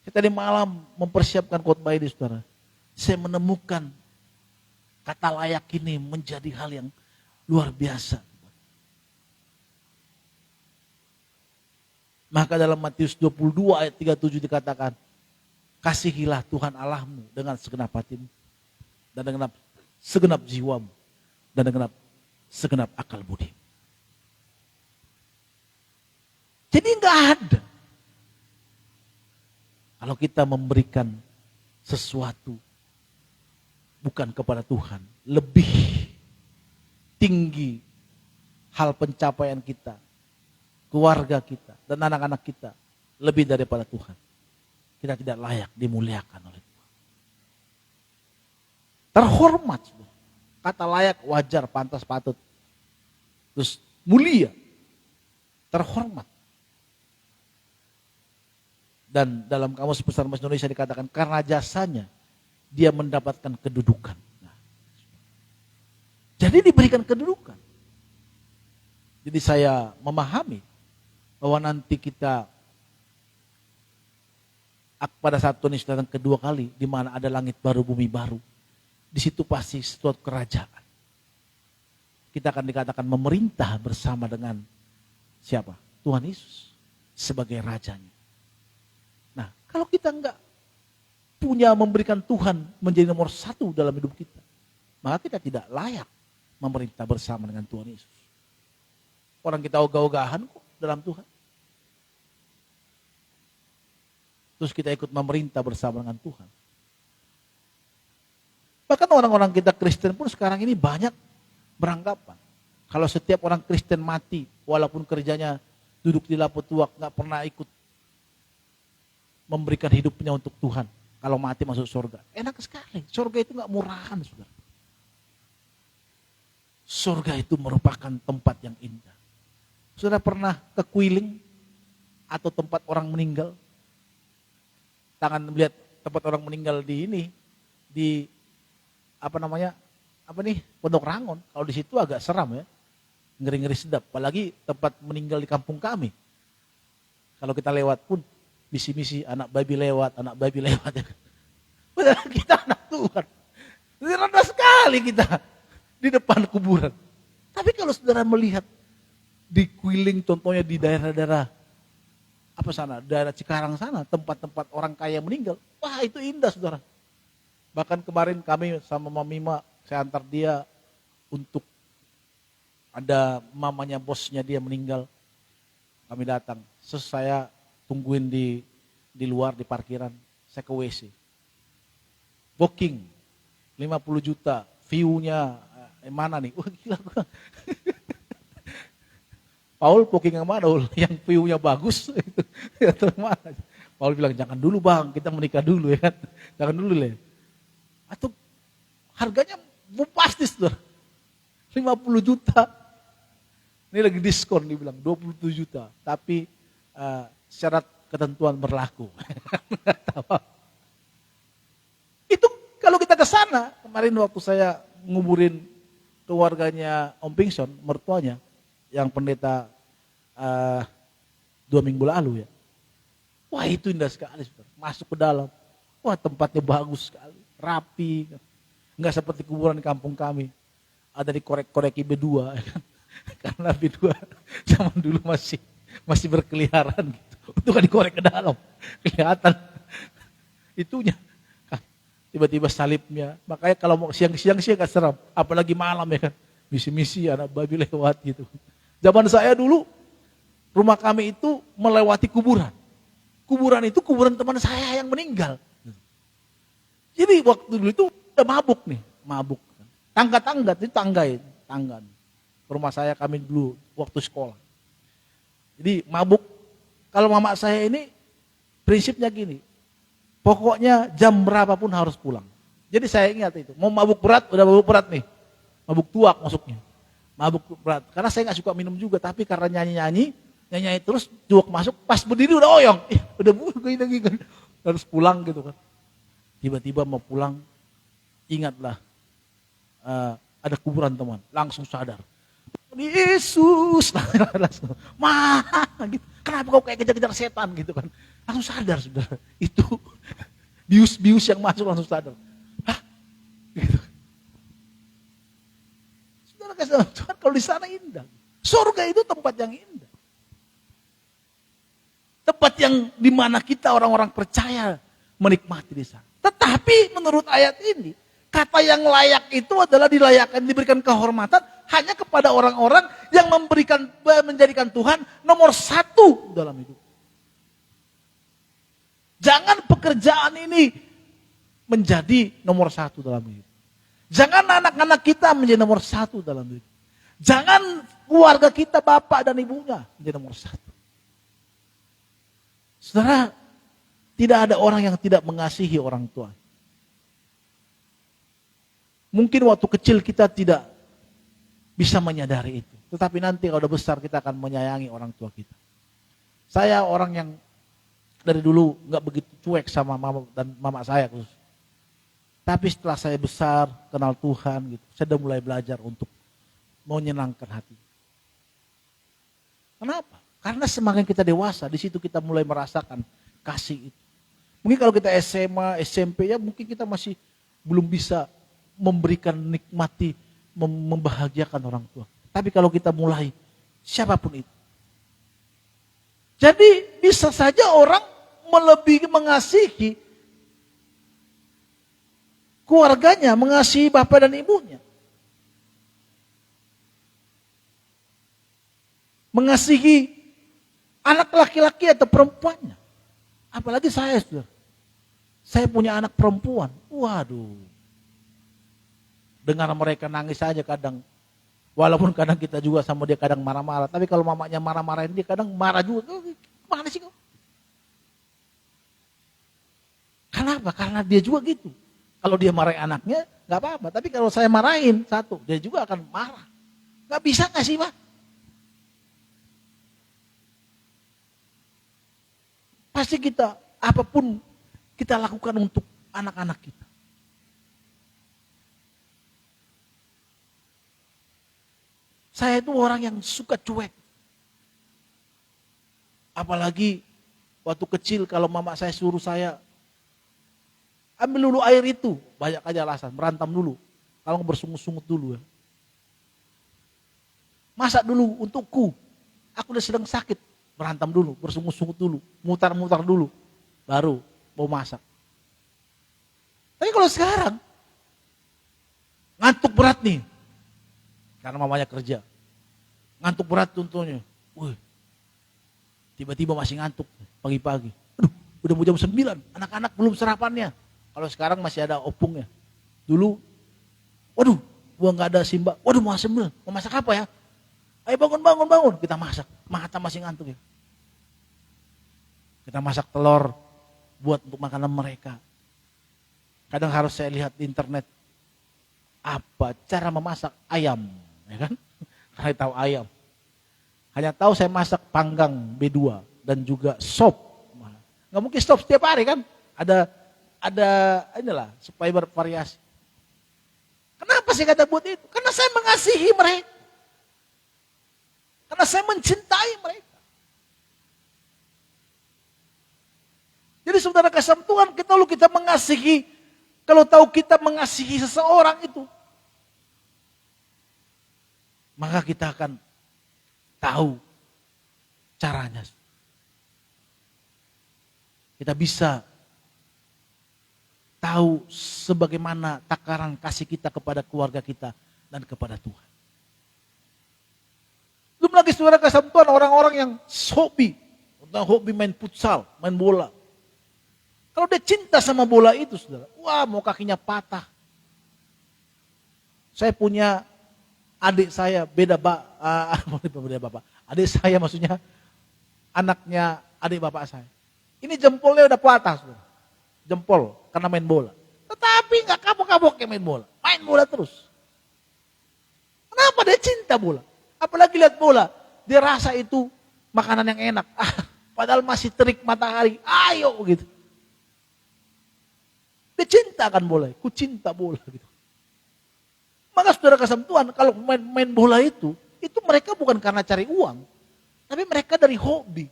Saya tadi malam mempersiapkan khotbah ini saudara. Saya menemukan kata layak ini menjadi hal yang luar biasa. Maka dalam Matius 22 ayat 37 dikatakan, kasihilah Tuhan Allahmu dengan segenap hatimu, dan dengan segenap jiwamu, dan dengan segenap akal budi. Jadi enggak ada. Kalau kita memberikan sesuatu bukan kepada Tuhan, lebih tinggi hal pencapaian kita, keluarga kita, dan anak-anak kita lebih daripada Tuhan, kita tidak layak dimuliakan oleh Tuhan. Terhormat. Kata layak wajar, pantas, patut. Terus mulia, terhormat. Dan dalam Kamus Besar Bahasa Indonesia dikatakan karena jasanya dia mendapatkan kedudukan. Nah, jadi diberikan kedudukan. Jadi saya memahami bahwa nanti kita pada saat Tuhan Yesus datang kedua kali, di mana ada langit baru, bumi baru, di situ pasti suatu kerajaan. Kita akan dikatakan memerintah bersama dengan siapa? Tuhan Yesus sebagai rajanya. Nah, kalau kita enggak punya memberikan Tuhan menjadi nomor satu dalam hidup kita, maka kita tidak layak memerintah bersama dengan Tuhan Yesus. Orang kita ogah-ogahan kok dalam Tuhan. Terus kita ikut memerintah bersama dengan Tuhan. Bahkan orang-orang kita Kristen pun sekarang ini banyak beranggapan kalau setiap orang Kristen mati, walaupun kerjanya duduk di lapu tuak, gak pernah ikut memberikan hidupnya untuk Tuhan. Kalau mati masuk surga. Enak sekali. Surga itu gak murahan, saudara. Surga itu merupakan tempat yang indah. Saudara pernah ke Kwiling atau tempat orang meninggal? Tangan melihat tempat orang meninggal di Pondok Rangon. Kalau di situ agak seram ya, ngeri-ngeri sedap. Apalagi tempat meninggal di kampung kami. Kalau kita lewat pun misi-misi anak babi lewat ya. Padahal kita anak Tuhan. Jadi rendah sekali kita di depan kuburan. Tapi kalau saudara melihat di Kwiling, contohnya di daerah-daerah daerah Cikarang sana, tempat-tempat orang kaya meninggal, wah itu indah saudara. Bahkan kemarin kami sama Mamima, saya antar dia untuk ada mamanya bosnya dia meninggal. Kami datang, saya tungguin di luar di parkiran, saya ke WC. Booking 50 juta, view-nya mana nih? Wah gila gua. Paul booking yang mana? Yang view-nya bagus itu. Atau mana? Paul bilang jangan dulu bang, kita menikah dulu ya kan. Jangan dulu ya. Atau harganya pasti tuh 50 juta. Ini lagi diskon dia bilang 27 juta. Tapi syarat ketentuan berlaku. Itu kalau kita ke sana, kemarin waktu saya nguburin keluarganya Om Pingson, mertuanya, yang pendeta 2 minggu lalu ya. Wah itu indah sekali, saudara. Masuk ke dalam, wah tempatnya bagus sekali, rapi. Enggak seperti kuburan di kampung kami. Ada dikorek-koreki B2 ya kan? Karena B2 zaman dulu masih berkeliaran gitu. Untuk dikorek ke dalam, kelihatan itunya. Tiba-tiba salibnya. Makanya kalau mau siang-siang sih gak seram, apalagi malam ya kan. Misi-misi anak babi lewat gitu. Zaman saya dulu, rumah kami itu melewati kuburan. Kuburan itu kuburan teman saya yang meninggal. Jadi waktu dulu itu udah mabuk. Tangga-tangga, itu tangga. Rumah saya kami dulu waktu sekolah. Jadi mabuk. Kalau mama saya ini prinsipnya gini, pokoknya jam berapapun harus pulang. Jadi saya ingat itu, mau mabuk berat, udah mabuk berat nih. Mabuk tuak masuknya. Mabuk berat. Karena saya gak suka minum juga, tapi karena nyanyi terus tuak masuk, pas berdiri udah oyong. Udah gini kan. Harus pulang gitu kan. Tiba-tiba mau pulang, ingatlah ada kuburan teman, langsung sadar. Yesus, langsung, gitu. Kenapa kau kayak kejar-kejar setan gitu kan? Langsung sadar saudara, itu bius yang masuk langsung sadar. Hah? Gitu. Saudara kasih Tuhan kalau di sana indah. Surga itu tempat yang indah. Tempat yang dimana kita orang-orang percaya menikmati di sana. Tetapi menurut ayat ini, kata yang layak itu adalah diberikan kehormatan hanya kepada orang-orang yang menjadikan Tuhan nomor satu dalam hidup. Jangan pekerjaan ini menjadi nomor satu dalam hidup. Jangan anak-anak kita menjadi nomor satu dalam hidup. Jangan keluarga kita, bapak dan ibunya jadi nomor satu. Saudara, tidak ada orang yang tidak mengasihi orang tua. Mungkin waktu kecil kita tidak bisa menyadari itu. Tetapi nanti kalau udah besar kita akan menyayangi orang tua kita. Saya orang yang dari dulu nggak begitu cuek sama mama dan mama saya khusus. Tapi setelah saya besar, kenal Tuhan gitu, saya udah mulai belajar untuk menyenangkan hati. Kenapa? Karena semakin kita dewasa, di situ kita mulai merasakan kasih itu. Mungkin kalau kita SMA, SMP ya mungkin kita masih belum bisa memberikan, nikmati, membahagiakan orang tua. Tapi kalau kita mulai, siapapun itu. Jadi bisa saja orang melebihi mengasihi keluarganya, mengasihi bapak dan ibunya. Mengasihi anak laki-laki atau perempuannya. Apalagi saya, saudara. Saya punya anak perempuan. Waduh. Dengar mereka nangis saja kadang. Walaupun kadang kita juga sama dia kadang marah-marah. Tapi kalau mamanya marah-marahin dia kadang marah juga. Gimana sih kau? Kenapa? Karena dia juga gitu. Kalau dia marahin anaknya gak apa-apa. Tapi kalau saya marahin satu, dia juga akan marah. Gak bisa gak sih, Pak? Pasti kita, apapun kita lakukan untuk anak-anak kita. Saya itu orang yang suka cuek. Apalagi waktu kecil kalau mama saya suruh saya ambil dulu air itu. Banyak aja alasan, berantam dulu. Kalau bersungut-sungut dulu ya. Masak dulu untukku. Aku udah sedang sakit. Berantam dulu, bersungut-sungut dulu. Mutar-mutar dulu. Baru mau masak. Tapi kalau sekarang, ngantuk berat nih. Karena mamanya kerja. Ngantuk berat contohnya. Wih, tiba-tiba masih ngantuk pagi-pagi. Aduh, udah mau jam 9, anak-anak belum sarapannya. Kalau sekarang masih ada opungnya. Dulu, waduh, gua nggak ada simba. Waduh, mau 9, mau masak apa ya? Ayo bangun. Kita masak. Mata masih ngantuk ya. Kita masak telur buat untuk makanan mereka. Kadang harus saya lihat di internet. Apa cara memasak ayam. Ya kan? Karena tahu ayam. Hanya tahu saya masak panggang B2 dan juga sop. Nggak mungkin sop setiap hari kan? Ada inilah supaya bervariasi. Kenapa sih kata buat itu? Karena saya mengasihi mereka. Karena saya mencintai mereka. Jadi saudara kasih Tuhan, kita mengasihi. Kalau tahu kita mengasihi seseorang itu, maka kita akan tahu caranya. Kita bisa tahu sebagaimana takaran kasih kita kepada keluarga kita dan kepada Tuhan. Belum lagi saudara kasih Tuhan orang-orang yang hobi main futsal, main bola. Kalau dia cinta sama bola itu saudara, wah mau kakinya patah. Saya punya adik saya beda bapak. Adik saya maksudnya anaknya adik bapak saya. Ini jempolnya udah patah saudara. Jempol karena main bola. Tetapi nggak kapok-kapok kayak main bola. Main bola terus. Kenapa dia cinta bola? Apalagi lihat bola, dia rasa itu makanan yang enak. Padahal masih terik matahari, ayo gitu. Dia cinta kan bola, ku cinta bola gitu. Maka saudara kasih Tuhan, kalau main bola itu mereka bukan karena cari uang, tapi mereka dari hobi.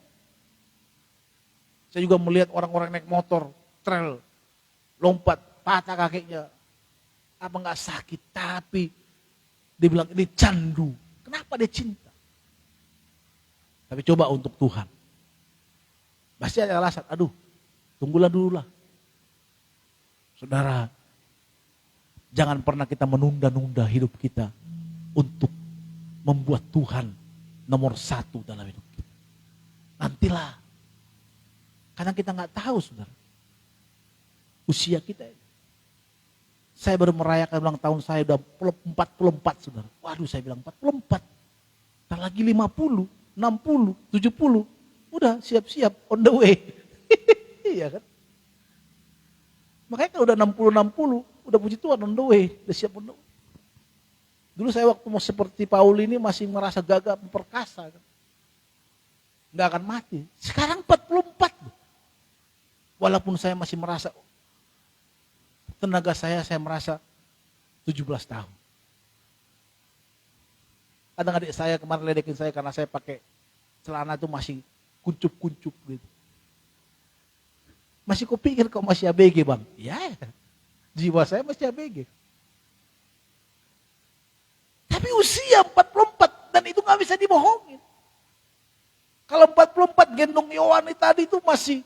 Saya juga melihat orang-orang naik motor, trail, lompat, patah kakinya, apa nggak sakit, tapi dia bilang ini candu. Kenapa dia cinta? Tapi coba untuk Tuhan. Pasti ada alasan, aduh, tunggulah dulu lah. Saudara, jangan pernah kita menunda-nunda hidup kita untuk membuat Tuhan nomor 1 dalam hidup kita. Nantilah. Karena kita nggak tahu, saudara. Usia kita. Saya baru merayakan ulang tahun saya udah 44, saudara. Waduh, saya bilang 44. Ntar lagi 50, 60, 70. Udah siap-siap on the way. Iya kan? Makanya kalau udah 60, udah puji Tuhan on the way. Udah siap on the way. Dulu saya waktu mau seperti Paul ini masih merasa gagah memperkasa. Kan? Nggak akan mati. Sekarang 44. Walaupun saya masih merasa tenaga saya merasa 17 tahun. Kadang adik saya kemarin ledekin saya karena saya pakai celana itu masih kuncup-kuncup gitu. Masih kupikir kok masih ABG bang? Ya, jiwa saya masih ABG. Tapi usia 44 dan itu gak bisa dibohongin. Kalau 44 gendong Yohani tadi itu masih,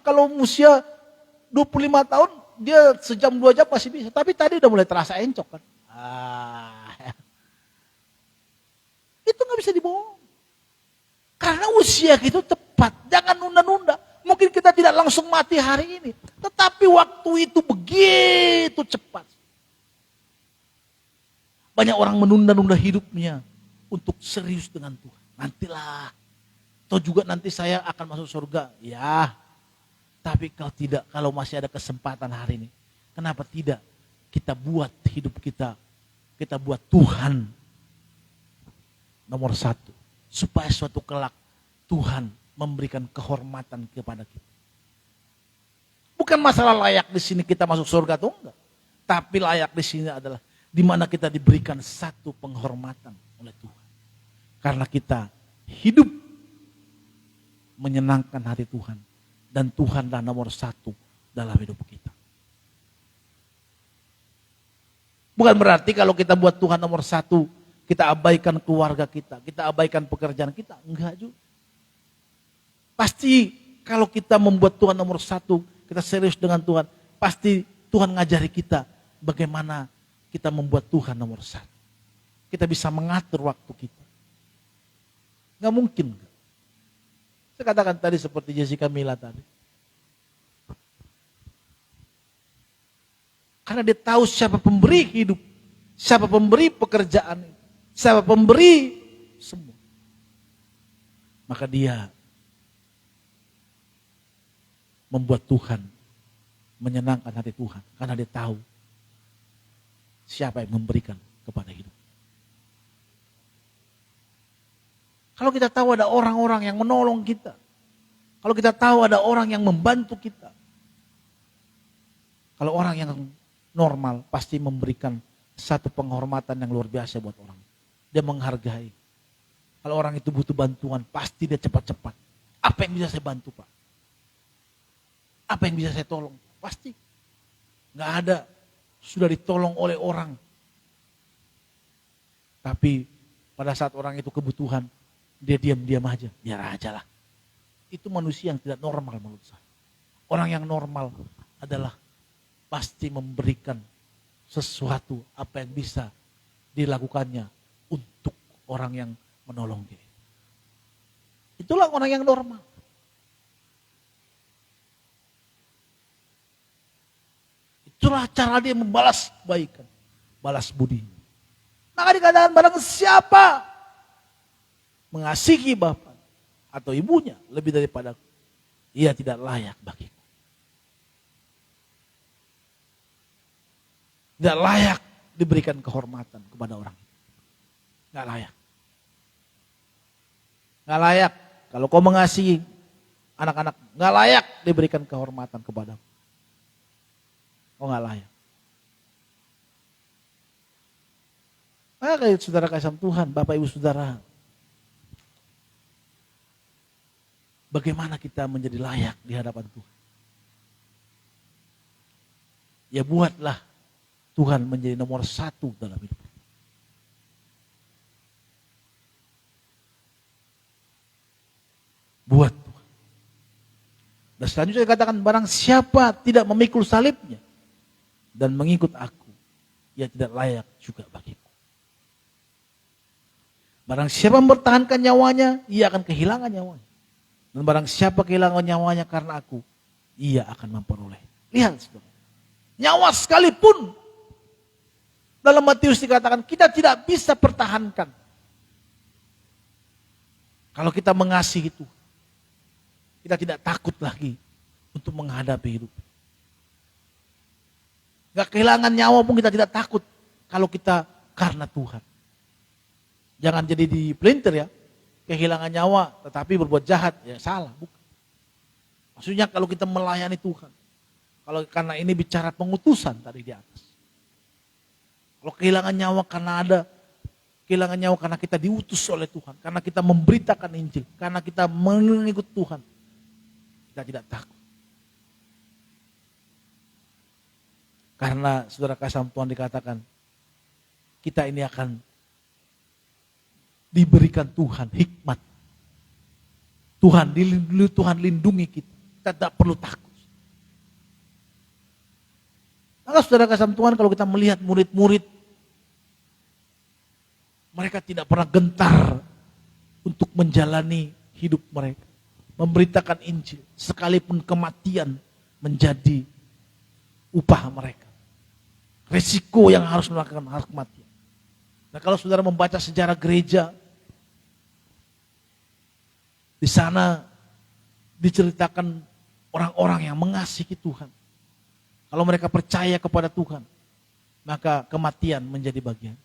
kalau usia 25 tahun, dia sejam 2 jam masih bisa. Tapi tadi udah mulai terasa encok kan. Itu gak bisa dibohong. Karena usia itu tepat. Jangan nunda-nunda. Mungkin kita tidak langsung mati hari ini. Tetapi waktu itu begitu cepat. Banyak orang menunda-nunda hidupnya untuk serius dengan Tuhan. Nantilah. Atau juga nanti saya akan masuk surga. Ya. Tapi kalau tidak, kalau masih ada kesempatan hari ini, kenapa tidak kita buat hidup kita buat Tuhan nomor 1. Supaya suatu kelak Tuhan memberikan kehormatan kepada kita. Bukan masalah layak di sini kita masuk surga atau enggak. Tapi layak di sini adalah di mana kita diberikan satu penghormatan oleh Tuhan. Karena kita hidup menyenangkan hati Tuhan. Dan Tuhanlah nomor 1 dalam hidup kita. Bukan berarti kalau kita buat Tuhan nomor 1, kita abaikan keluarga kita abaikan pekerjaan kita. Enggak juga. Pasti kalau kita membuat Tuhan nomor 1, kita serius dengan Tuhan, pasti Tuhan ngajari kita bagaimana kita membuat Tuhan nomor 1. Kita bisa mengatur waktu kita. Enggak mungkin. Saya katakan tadi seperti Jessica Mila tadi. Karena dia tahu siapa pemberi hidup, siapa pemberi pekerjaan, siapa pemberi semua. Maka dia membuat Tuhan menyenangkan hati Tuhan. Karena dia tahu siapa yang memberikan kepada hidup. Kalau kita tahu ada orang-orang yang menolong kita. Kalau kita tahu ada orang yang membantu kita. Kalau orang yang normal pasti memberikan satu penghormatan yang luar biasa buat orang. Dia menghargai. Kalau orang itu butuh bantuan pasti dia cepat-cepat. Apa yang bisa saya bantu Pak? Apa yang bisa saya tolong? Pasti. Gak ada. Sudah ditolong oleh orang. Tapi pada saat orang itu kebutuhan. Dia diam-diam aja, biar aja lah. Itu manusia yang tidak normal menurut saya. Orang yang normal adalah pasti memberikan sesuatu apa yang bisa dilakukannya untuk orang yang menolong dia. Itulah orang yang normal. Itulah cara dia membalas kebaikan, balas budi. Maka dikatakan barang siapa mengasihi bapak atau ibunya lebih daripada ia tidak layak bagiku. Tidak layak diberikan kehormatan kepada orang. Tidak layak. Tidak layak. Kalau kau mengasihi anak-anak, tidak layak diberikan kehormatan kepadamu. Kau tidak layak. Maka saudara kasih Tuhan, Bapak Ibu Saudara, bagaimana kita menjadi layak di hadapan Tuhan? Ya buatlah Tuhan menjadi nomor 1 dalam hidup. Buat Tuhan. Dan selanjutnya katakan barang siapa tidak memikul salibnya dan mengikut aku, ia tidak layak juga bagiku. Barang siapa mempertahankan nyawanya, ia akan kehilangan nyawanya. Dan barang siapa kehilangan nyawanya karena aku, ia akan memperoleh. Lihat saudara. Nyawa sekalipun. Dalam Matius dikatakan kita tidak bisa pertahankan. Kalau kita mengasihi Tuhan. Kita tidak takut lagi untuk menghadapi hidup. Gak kehilangan nyawa pun kita tidak takut. Kalau kita karena Tuhan. Jangan jadi di pelintir ya. Kehilangan nyawa tetapi berbuat jahat. Ya salah. Bukan. Maksudnya kalau kita melayani Tuhan. Kalau karena ini bicara pengutusan tadi di atas. Kalau kehilangan nyawa kehilangan nyawa karena kita diutus oleh Tuhan. Karena kita memberitakan Injil. Karena kita mengikut Tuhan. Kita tidak takut. Karena saudara kasih Tuhan dikatakan. Kita ini akan diberikan Tuhan hikmat. Tuhan lindungi kita. Kita tidak perlu takut. Maka saudara kasih Tuhan kalau kita melihat murid-murid. Mereka tidak pernah gentar untuk menjalani hidup mereka. Memberitakan Injil. Sekalipun kematian menjadi upah mereka. Resiko yang harus melakukan harus kematian. Nah kalau saudara membaca sejarah gereja. Di sana diceritakan orang-orang yang mengasihi Tuhan. Kalau mereka percaya kepada Tuhan. Maka kematian menjadi bagian.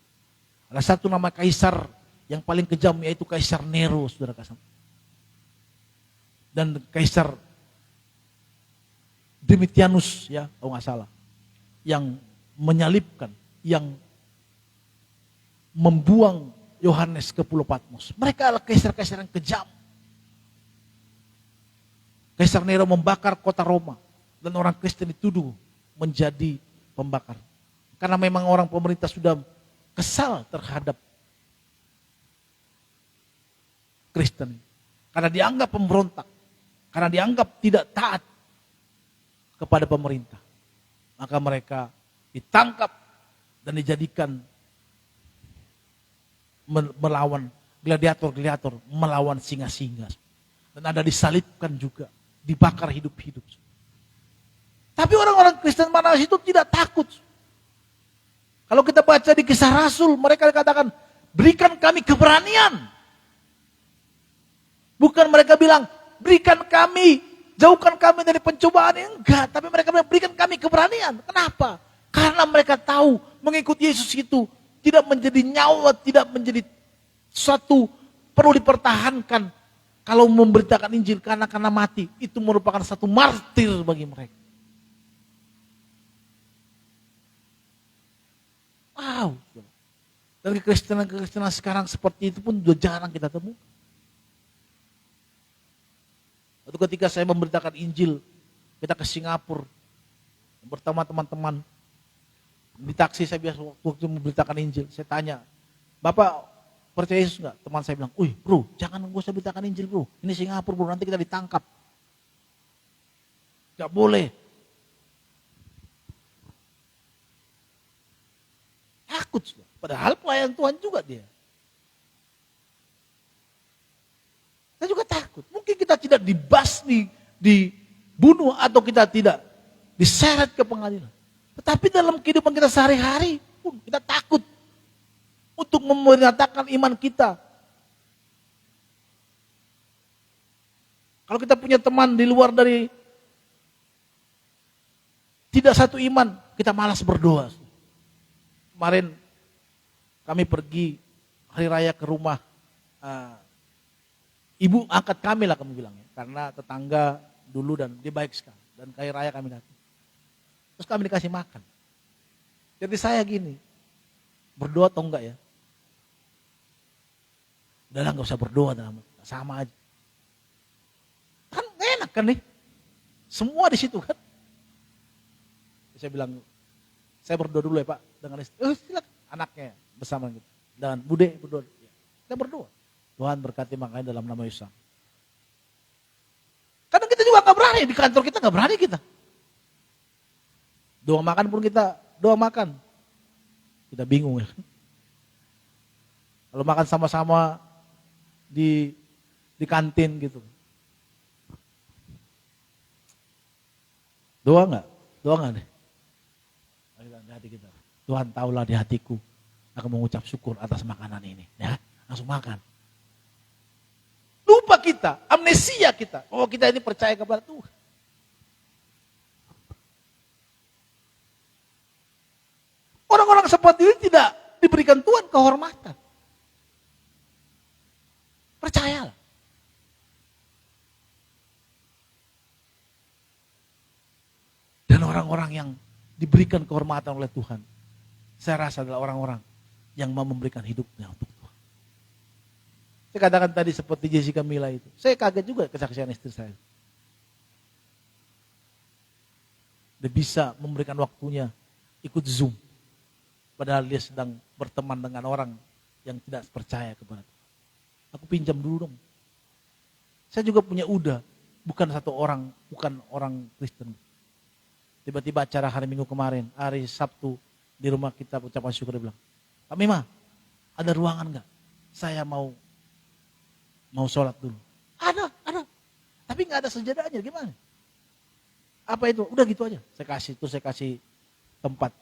Ada satu nama kaisar yang paling kejam yaitu Kaisar Nero, saudara kasih. Dan Kaisar Domitianus, ya, kalau nggak salah, yang menyalibkan, yang membuang Yohanes ke Pulau Patmos. Mereka adalah kaisar-kaisar yang kejam. Kaisar Nero membakar kota Roma dan orang Kristen dituduh menjadi pembakar. Karena memang orang pemerintah sudah kesal terhadap Kristen. Karena dianggap pemberontak. Karena dianggap tidak taat kepada pemerintah. Maka mereka ditangkap dan dijadikan melawan gladiator-gladiator, melawan singa-singa. Dan ada disalibkan juga, dibakar hidup-hidup. Tapi orang-orang Kristen mana itu tidak takut. Kalau kita baca di Kisah Rasul, mereka dikatakan, berikan kami keberanian. Bukan mereka bilang, berikan kami, jauhkan kami dari pencobaan. Enggak, tapi mereka bilang, berikan kami keberanian. Kenapa? Karena mereka tahu mengikuti Yesus itu tidak menjadi nyawa, tidak menjadi suatu perlu dipertahankan. Kalau memberitakan Injil karena mati, itu merupakan satu martir bagi mereka. Wow. Dan kekristenan sekarang seperti itu pun sudah jarang kita temukan. Waktu ketika saya memberitakan Injil, kita ke Singapura bersama teman-teman. Di taksi saya biasa waktu memberitakan Injil, saya tanya, Bapak percaya Yesus enggak? Teman saya bilang, bro, jangan gue usah beritakan Injil bro. Ini Singapura bro, nanti kita ditangkap. Gak boleh. Takut. Padahal pelayan Tuhan juga dia. Saya juga takut. Mungkin kita tidak dibunuh atau kita tidak diseret ke pengadilan. Tetapi dalam kehidupan kita sehari-hari pun kita takut untuk menyatakan iman kita. Kalau kita punya teman di luar dari tidak satu iman, kita malas berdoa. Kemarin kami pergi hari raya ke rumah ibu angkat kami lah kami bilang ya, karena tetangga dulu dan dia baik sekali. Dan hari raya kami datang. Terus kami dikasih makan. Jadi saya gini, berdoa atau enggak ya? Udahlah gak usah berdoa, sama aja. Kan enak kan nih, semua di situ kan. Saya bilang, saya berdoa dulu ya Pak, dengan istri. Silakan, anaknya bersama gitu. Dan Bude berdoa. Kita berdoa. Tuhan berkati makanya dalam nama Yesus. Kadang kita juga gak berani, di kantor kita gak berani kita. Doa makan pun kita doa makan. Kita bingung ya. Kalau makan sama-sama di kantin gitu. Doa nggak? Doa nggak deh? di hati kita. Tuhan tahulah di hatiku, aku mengucap syukur atas makanan ini. Ya, langsung makan. Lupa kita, amnesia kita. Oh, kita ini percaya kepada Tuhan. Orang-orang seperti ini tidak diberikan Tuhan kehormatan. Percayalah. Dan orang-orang yang diberikan kehormatan oleh Tuhan, saya rasa adalah orang-orang yang mau memberikan hidupnya untuk Tuhan. Saya katakan tadi seperti Jessica Mila itu. Saya kaget juga kesaksian istri saya. Dia bisa memberikan waktunya ikut Zoom. Padahal dia sedang berteman dengan orang yang tidak percaya kepada Tuhan. Aku pinjam dulu dong. Saya juga punya Uda, bukan orang Kristen. Tiba-tiba acara hari Minggu kemarin, hari Sabtu di rumah kita ucapan syukur, dia bilang, Pak Mima, ada ruangan enggak? Saya mau sholat dulu. Ada. Tapi enggak ada sejadahnya, gimana? Apa itu? Udah gitu aja. Saya kasih tempat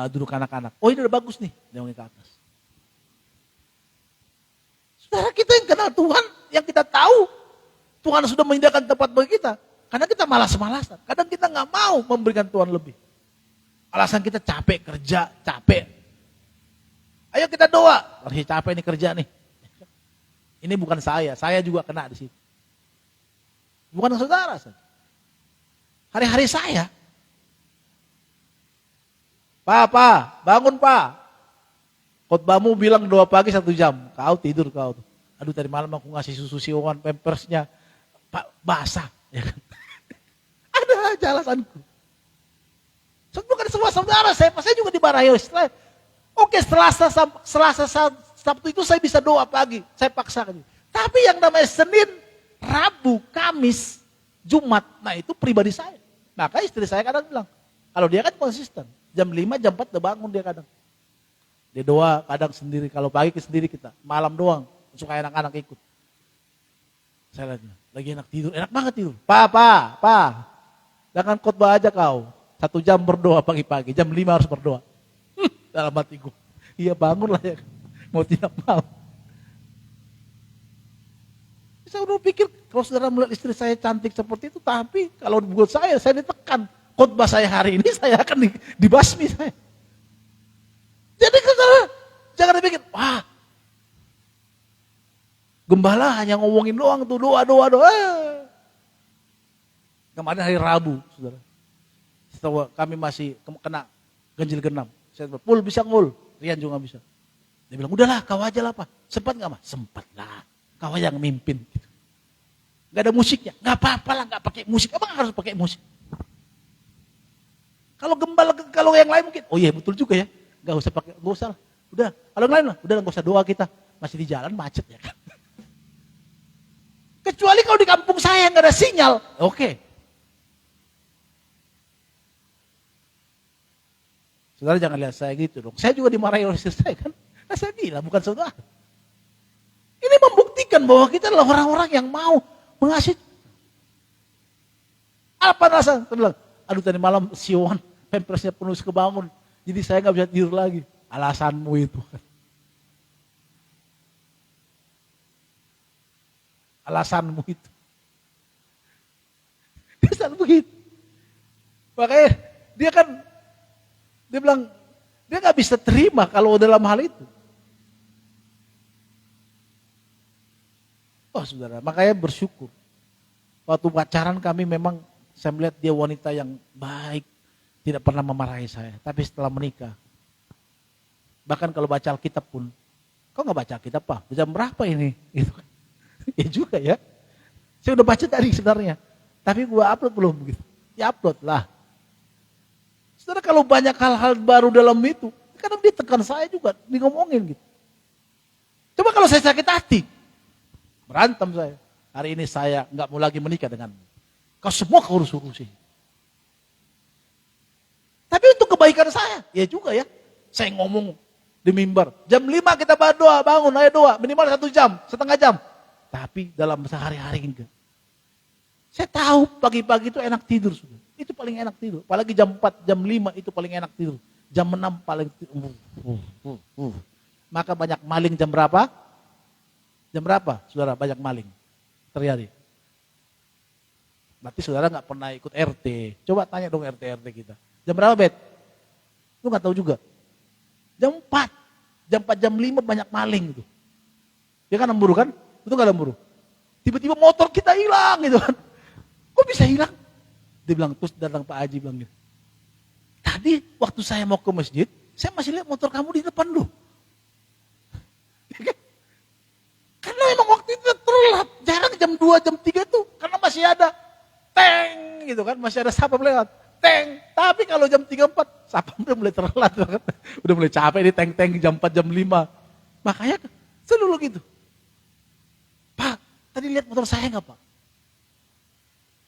duduk anak-anak. Oh ini udah bagus nih, dia ngomongin ke atas. Saudara, kita yang kenal Tuhan, yang kita tahu Tuhan sudah menyediakan tempat bagi kita. Karena kita malas-malasan. Kadang kita nggak mau memberikan Tuhan lebih. Alasan kita capek kerja, capek. Ayo kita doa. Masih capek nih kerja nih. Ini bukan saya juga kena di situ. Bukan saudara saja. Hari-hari saya. Pak, bangun Pak. Khotbahmu bilang doa pagi 1 jam. Kau tidur kau. Aduh tadi malam aku ngasih susu siwan pampersnya. Pak basah. Ya kan? Ada aja alasanku. Bukan semua saudara saya juga dimarahi. Oke, Selasa Sabtu itu saya bisa doa pagi, saya paksakan. Tapi yang namanya Senin, Rabu, Kamis, Jumat, nah itu pribadi saya. Maka istri saya kadang bilang, kalau dia kan konsisten, jam 5, jam 4 udah bangun dia kadang. Dia doa kadang sendiri, kalau pagi sendiri kita, malam doang, suka anak-anak ikut. Saya lagi enak tidur, enak banget tidur. Pak, jangan khotbah aja kau. 1 jam berdoa pagi-pagi, jam 5 harus berdoa. Dalam hatiku, iya bangunlah ya, mau tidak mau. Saya udah pikir, kalau saudara melihat istri saya cantik seperti itu, tapi kalau buat saya ditekan. Khotbah saya hari ini, saya akan dibasmi saya. Jadi saudara, jangan dipikir, wah, gembala hanya ngomongin doang tuh, doa. Kemarin hari Rabu, saudara. Setelah kami masih kena ganjil genap. Saya bilang, Pul bisa ngul, Rian juga bisa. Dia bilang, udahlah kau aja lah Pak. Sempat gak Mas? Sempat lah, kau yang mimpin. Gitu. Gak ada musiknya, gak apa-apa lah gak pakai musik. Emang harus pakai musik? Kalau gembala, kalau yang lain mungkin, oh iya betul juga ya. Gak usah pakai, gak usah lah. Udah, kalau yang lain lah, udah gak usah doa kita. Masih di jalan macet ya kan. Kecuali kalau di kampung saya gak ada sinyal, oke. Saudara jangan lihat saya gitu dong. Saya juga dimarahi oleh istri saya kan. Nah, saya bilang bukan saudara. Ini membuktikan bahwa kita adalah orang-orang yang mau mengasihi. Apa alasan? Saya bilang, aduh tadi malam siwan, pampersnya penuh kebangun. Jadi saya gak bisa tidur lagi. Alasanmu itu. Alasanmu itu. Dia selalu begitu. Makanya dia bilang, dia gak bisa terima kalau dalam hal itu. Oh saudara, makanya bersyukur. Waktu pacaran kami memang, saya melihat dia wanita yang baik. Tidak pernah memarahi saya. Tapi setelah menikah, bahkan kalau baca Alkitab pun, kau gak baca Alkitab Pak? Jam berapa ini? Gitu kan. Ya juga ya. Saya udah baca tadi sebenarnya. Tapi gua upload belum gitu. Ya upload lah. Saudara kalau banyak hal-hal baru dalam itu, kadang dia tekan saya juga, dia ngomongin gitu. Coba kalau saya sakit hati, berantem saya. Hari ini saya nggak mau lagi menikah denganmu. Kau semua kau urus-urusin. Tapi untuk kebaikan saya, ya juga ya. Saya ngomong di mimbar, jam 5 kita berdoa, bangun, ayo doa, minimal 1 jam, setengah jam. Tapi dalam sehari-hari enggak. Saya tahu pagi-pagi itu enak tidur sudah. itu paling enak tidur. Apalagi jam 4, jam 5 itu paling enak tidur. Jam 6 paling Maka banyak maling jam berapa? Jam berapa, saudara, banyak maling terjadi? Berarti saudara nggak pernah ikut RT. Coba tanya dong RT kita. Jam berapa, Bet? Lu nggak tahu juga. Jam 4. Jam 4, jam 5 banyak maling itu. Dia kan lemburu kan? Itu nggak lemburu. Tiba-tiba motor kita hilang gitu kan. Kok bisa hilang? Dia bilang, terus datang Pak Haji bilang gitu. Tadi waktu saya mau ke masjid, saya masih lihat motor kamu di depan loh. Karena memang waktu itu telat. Jarang jam 2, jam 3 tuh. Karena masih ada teng gitu kan. Masih ada sapam lewat. Teng. Tapi kalau jam 3, 4, sapam udah mulai terlambat. Udah mulai capek di teng-teng jam 4, jam 5. Makanya selalu gitu. Pak, tadi lihat motor saya nggak Pak?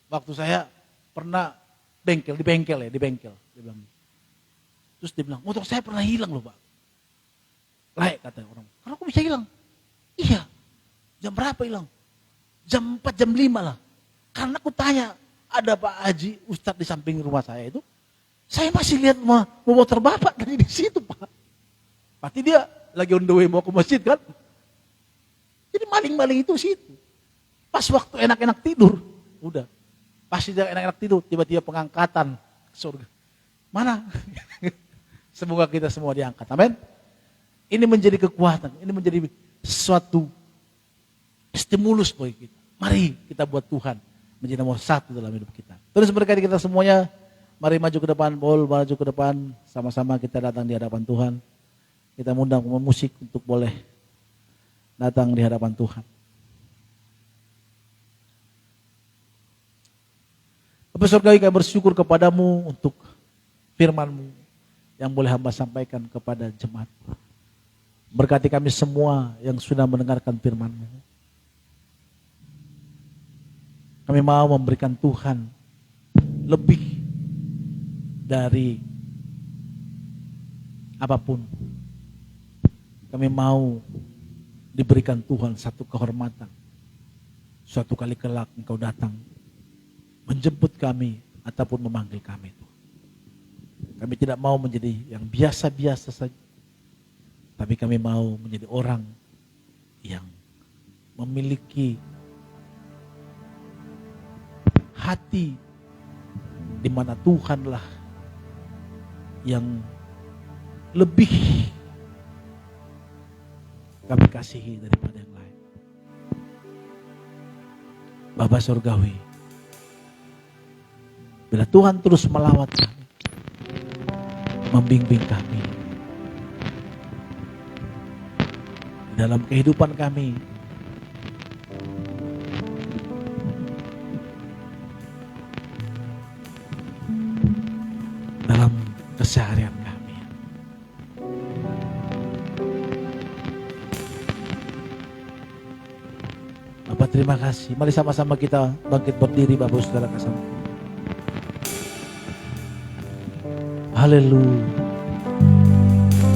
Waktu saya pernah di bengkel. Dia bilang. Terus dia bilang, motor saya pernah hilang loh Pak. Laik kata orang. Karena aku bisa hilang? Iya. Jam berapa hilang? Jam 4, jam 5 lah. Karena aku tanya, ada Pak Haji Ustadz di samping rumah saya itu. Saya masih lihat motor Bapak tadi di situ Pak. Berarti dia lagi on the way mau ke masjid kan? Jadi maling-maling itu situ. Pas waktu enak-enak tidur, udah. Pasti dia enak-enak tidur, tiba-tiba pengangkatan ke surga. Mana? Semoga kita semua diangkat. Amin. Ini menjadi kekuatan, ini menjadi suatu stimulus bagi kita. Mari kita buat Tuhan menjadi nomor 1 dalam hidup kita. Terus berkati kita semuanya, mari maju ke depan, maju ke depan, sama-sama kita datang di hadapan Tuhan. Kita mengundang pemusik untuk boleh datang di hadapan Tuhan. Bapa Surgawi, kami bersyukur kepadamu untuk firman-Mu yang boleh hamba sampaikan kepada jemaat. Berkati kami semua yang sudah mendengarkan firman-Mu. Kami mau memberikan Tuhan lebih dari apapun. Kami mau diberikan Tuhan satu kehormatan. Suatu kali kelak Engkau datang menjemput kami ataupun memanggil kami. Kami tidak mau menjadi yang biasa-biasa saja. Tapi kami mau menjadi orang yang memiliki hati di mana Tuhanlah yang lebih kami kasihi daripada yang lain. Bapa Surgawi, bila Tuhan terus melawat kami, membimbing kami dalam kehidupan kami, dalam keseharian kami. Bapak, terima kasih. Mari sama-sama kita bangkit berdiri, Bapak Saudara kasih. Haleluya.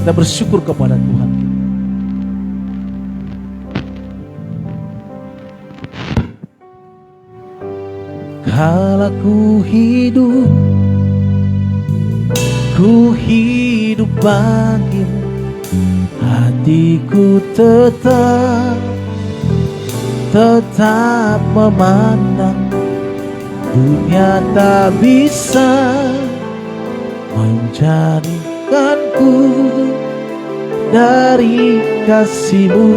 Kita bersyukur kepada Tuhan. Kala ku hidup bagimu, hatiku tetap memandang. Dunia tak bisa menjadikanku dari kasih-Mu.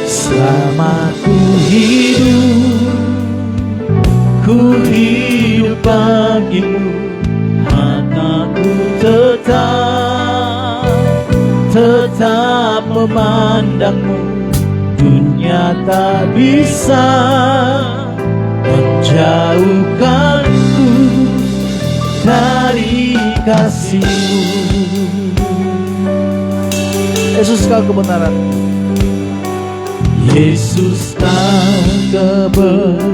Selama ku hidup bagimu, mataku tetap memandangmu. Dunia tak bisa menjauhkanku dari kasih-Mu. Yesus, Kau kebenaran. Yesus, Kau kebenaran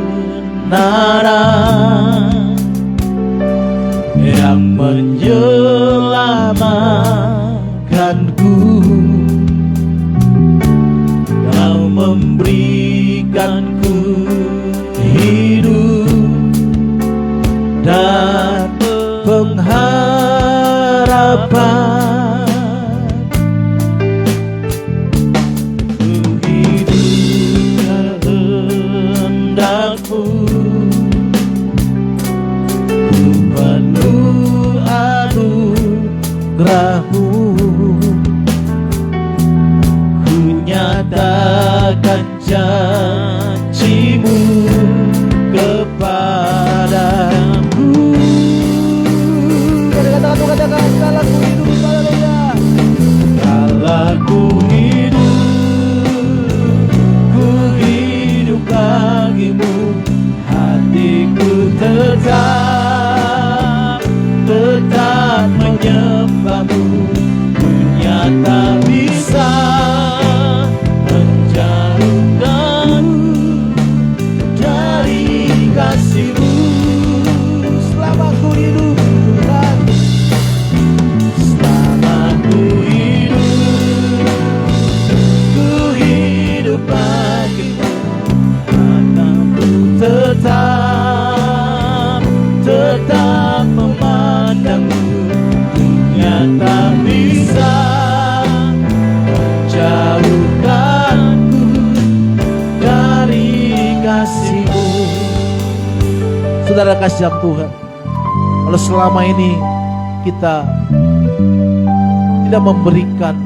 yang menyelamatkanku. Kau memberikanku nyatakan janji-Mu kepadaku. Katakan, kala ku hidup, haleluya. Kala ku hidup bagimu, hatiku tetap menyembah-Mu. Dunia tak bisa menjauhkanku dari kasih-Mu. Selama ku hidup, Tuhan, Selama ku hidup bagimu, mataku tetap memandang-Mu. Dunia tak bisa menjauhkanku dari kasih-Mu. saudara kasih Tuhan, kalau selama ini kita tidak memberikan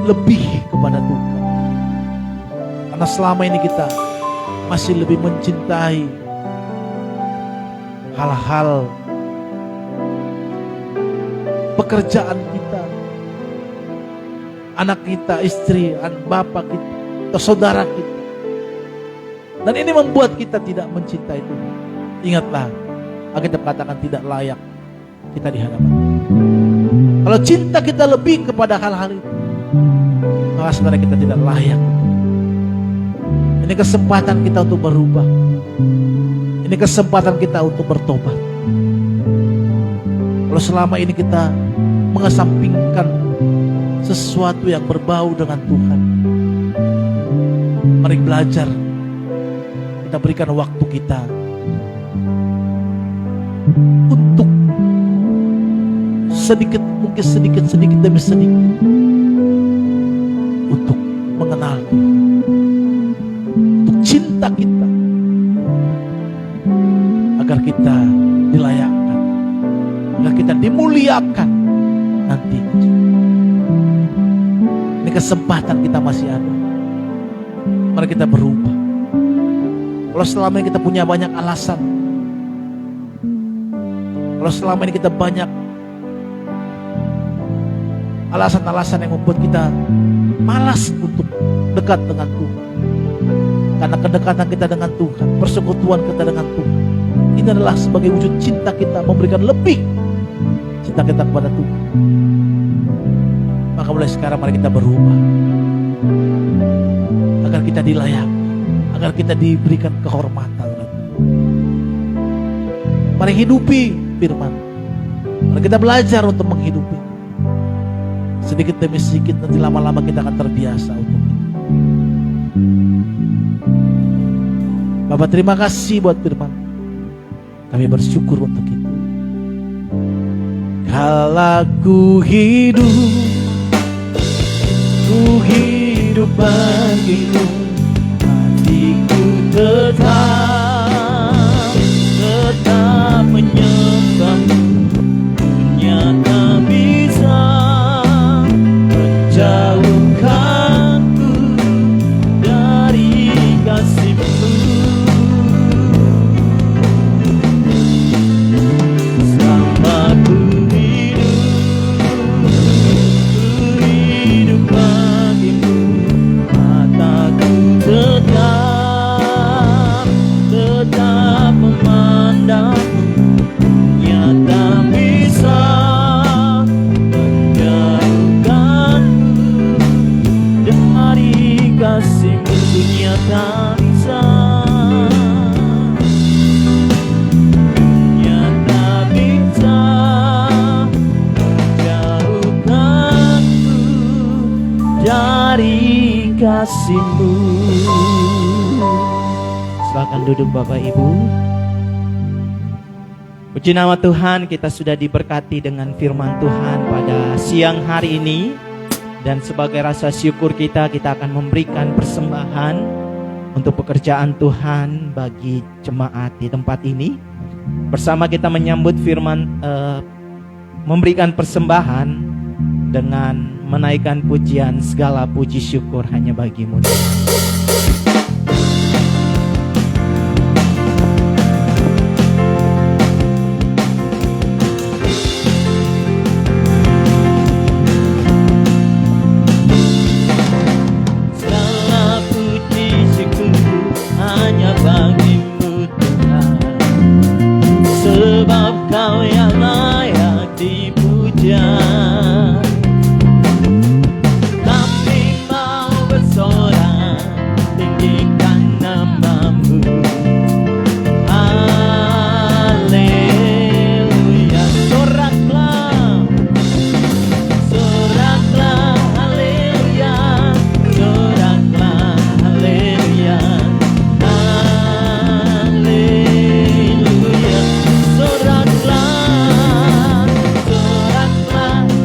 lebih kepada Tuhan, karena selama ini kita masih lebih mencintai hal-hal pekerjaan kita, anak kita, istri, bapak kita, atau saudara kita, dan ini membuat kita tidak mencintai Tuhan. Ingatlah, Alkitab katakan tidak layak kita di hadapan Tuhan. Kalau cinta kita lebih kepada hal-hal itu, maka saudara kita tidak layak. Ini kesempatan kita untuk berubah. Ini kesempatan kita untuk bertobat. Kalau selama ini kita mengesampingkan sesuatu yang berbau dengan Tuhan, mari belajar. Kita berikan waktu kita untuk mungkin sedikit demi sedikit untuk mengenal Tuhan, untuk cinta kita, agar kita dilayakkan, agar kita dimuliakan nanti. Ini kesempatan kita masih ada. Mari kita berubah. Kalau selama ini kita punya banyak alasan, kalau selama ini kita banyak alasan-alasan yang membuat kita malas untuk dekat dengan Tuhan, karena kedekatan kita dengan Tuhan, persekutuan kita dengan Tuhan, ini adalah sebagai wujud cinta kita, memberikan lebih cinta kita kepada Tuhan. Maka mulai sekarang mari kita berubah, agar kita dilayakkan, agar kita diberikan kehormatan. Mari hidupi firman. Mari kita belajar untuk menghidupi. Sedikit demi sedikit, nanti lama-lama kita akan terbiasa untuk itu. Bapak, terima kasih buat firman. Kami bersyukur untuk itu. Kala ku hidup bagimu, hatiku tetap menyembah-Mu. Dunia tak bisa menjauhkanku dari kasih-Mu. Selama ku hidup bagimu, mataku tetap memandang-Mu. Dunia tak bisa menjauhkanku dari kasih-Mu. Dunia tak bisa, dunia tak bisa menjauhkanku dari kasih-Mu. Silakan duduk Bapak Ibu. Puji nama Tuhan, kita sudah diberkati dengan firman Tuhan pada siang hari ini. Dan sebagai rasa syukur kita akan memberikan persembahan untuk pekerjaan Tuhan bagi jemaat di tempat ini. Bersama kita menyambut firman, memberikan persembahan dengan menaikkan pujian, segala puji syukur hanya bagimu. Kau yang layak dipuja. Kami mau bersorak, tinggikan namamu. Haleluya. Soraklah, soraklah, haleluya. Soraklah, haleluya. Haleluya. Soraklah,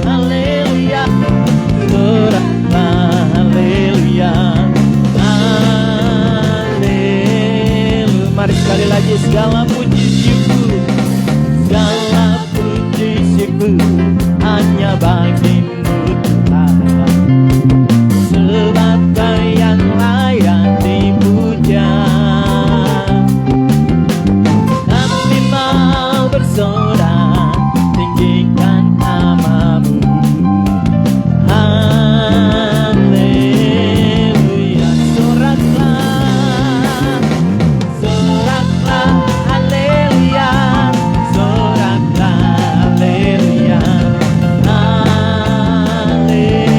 haleluya. Soraklah, haleluya. Haleluya. Mari sekali lagi, segala puji syukur, segala puji syukur hanya bagimu Tuhan. Sebab Kau yang layak dipuja. Kami mau bersorak, tinggikan namamu. Haleluya. Soraklah, soraklah, haleluya. Soraklah, haleluya. Haleluya.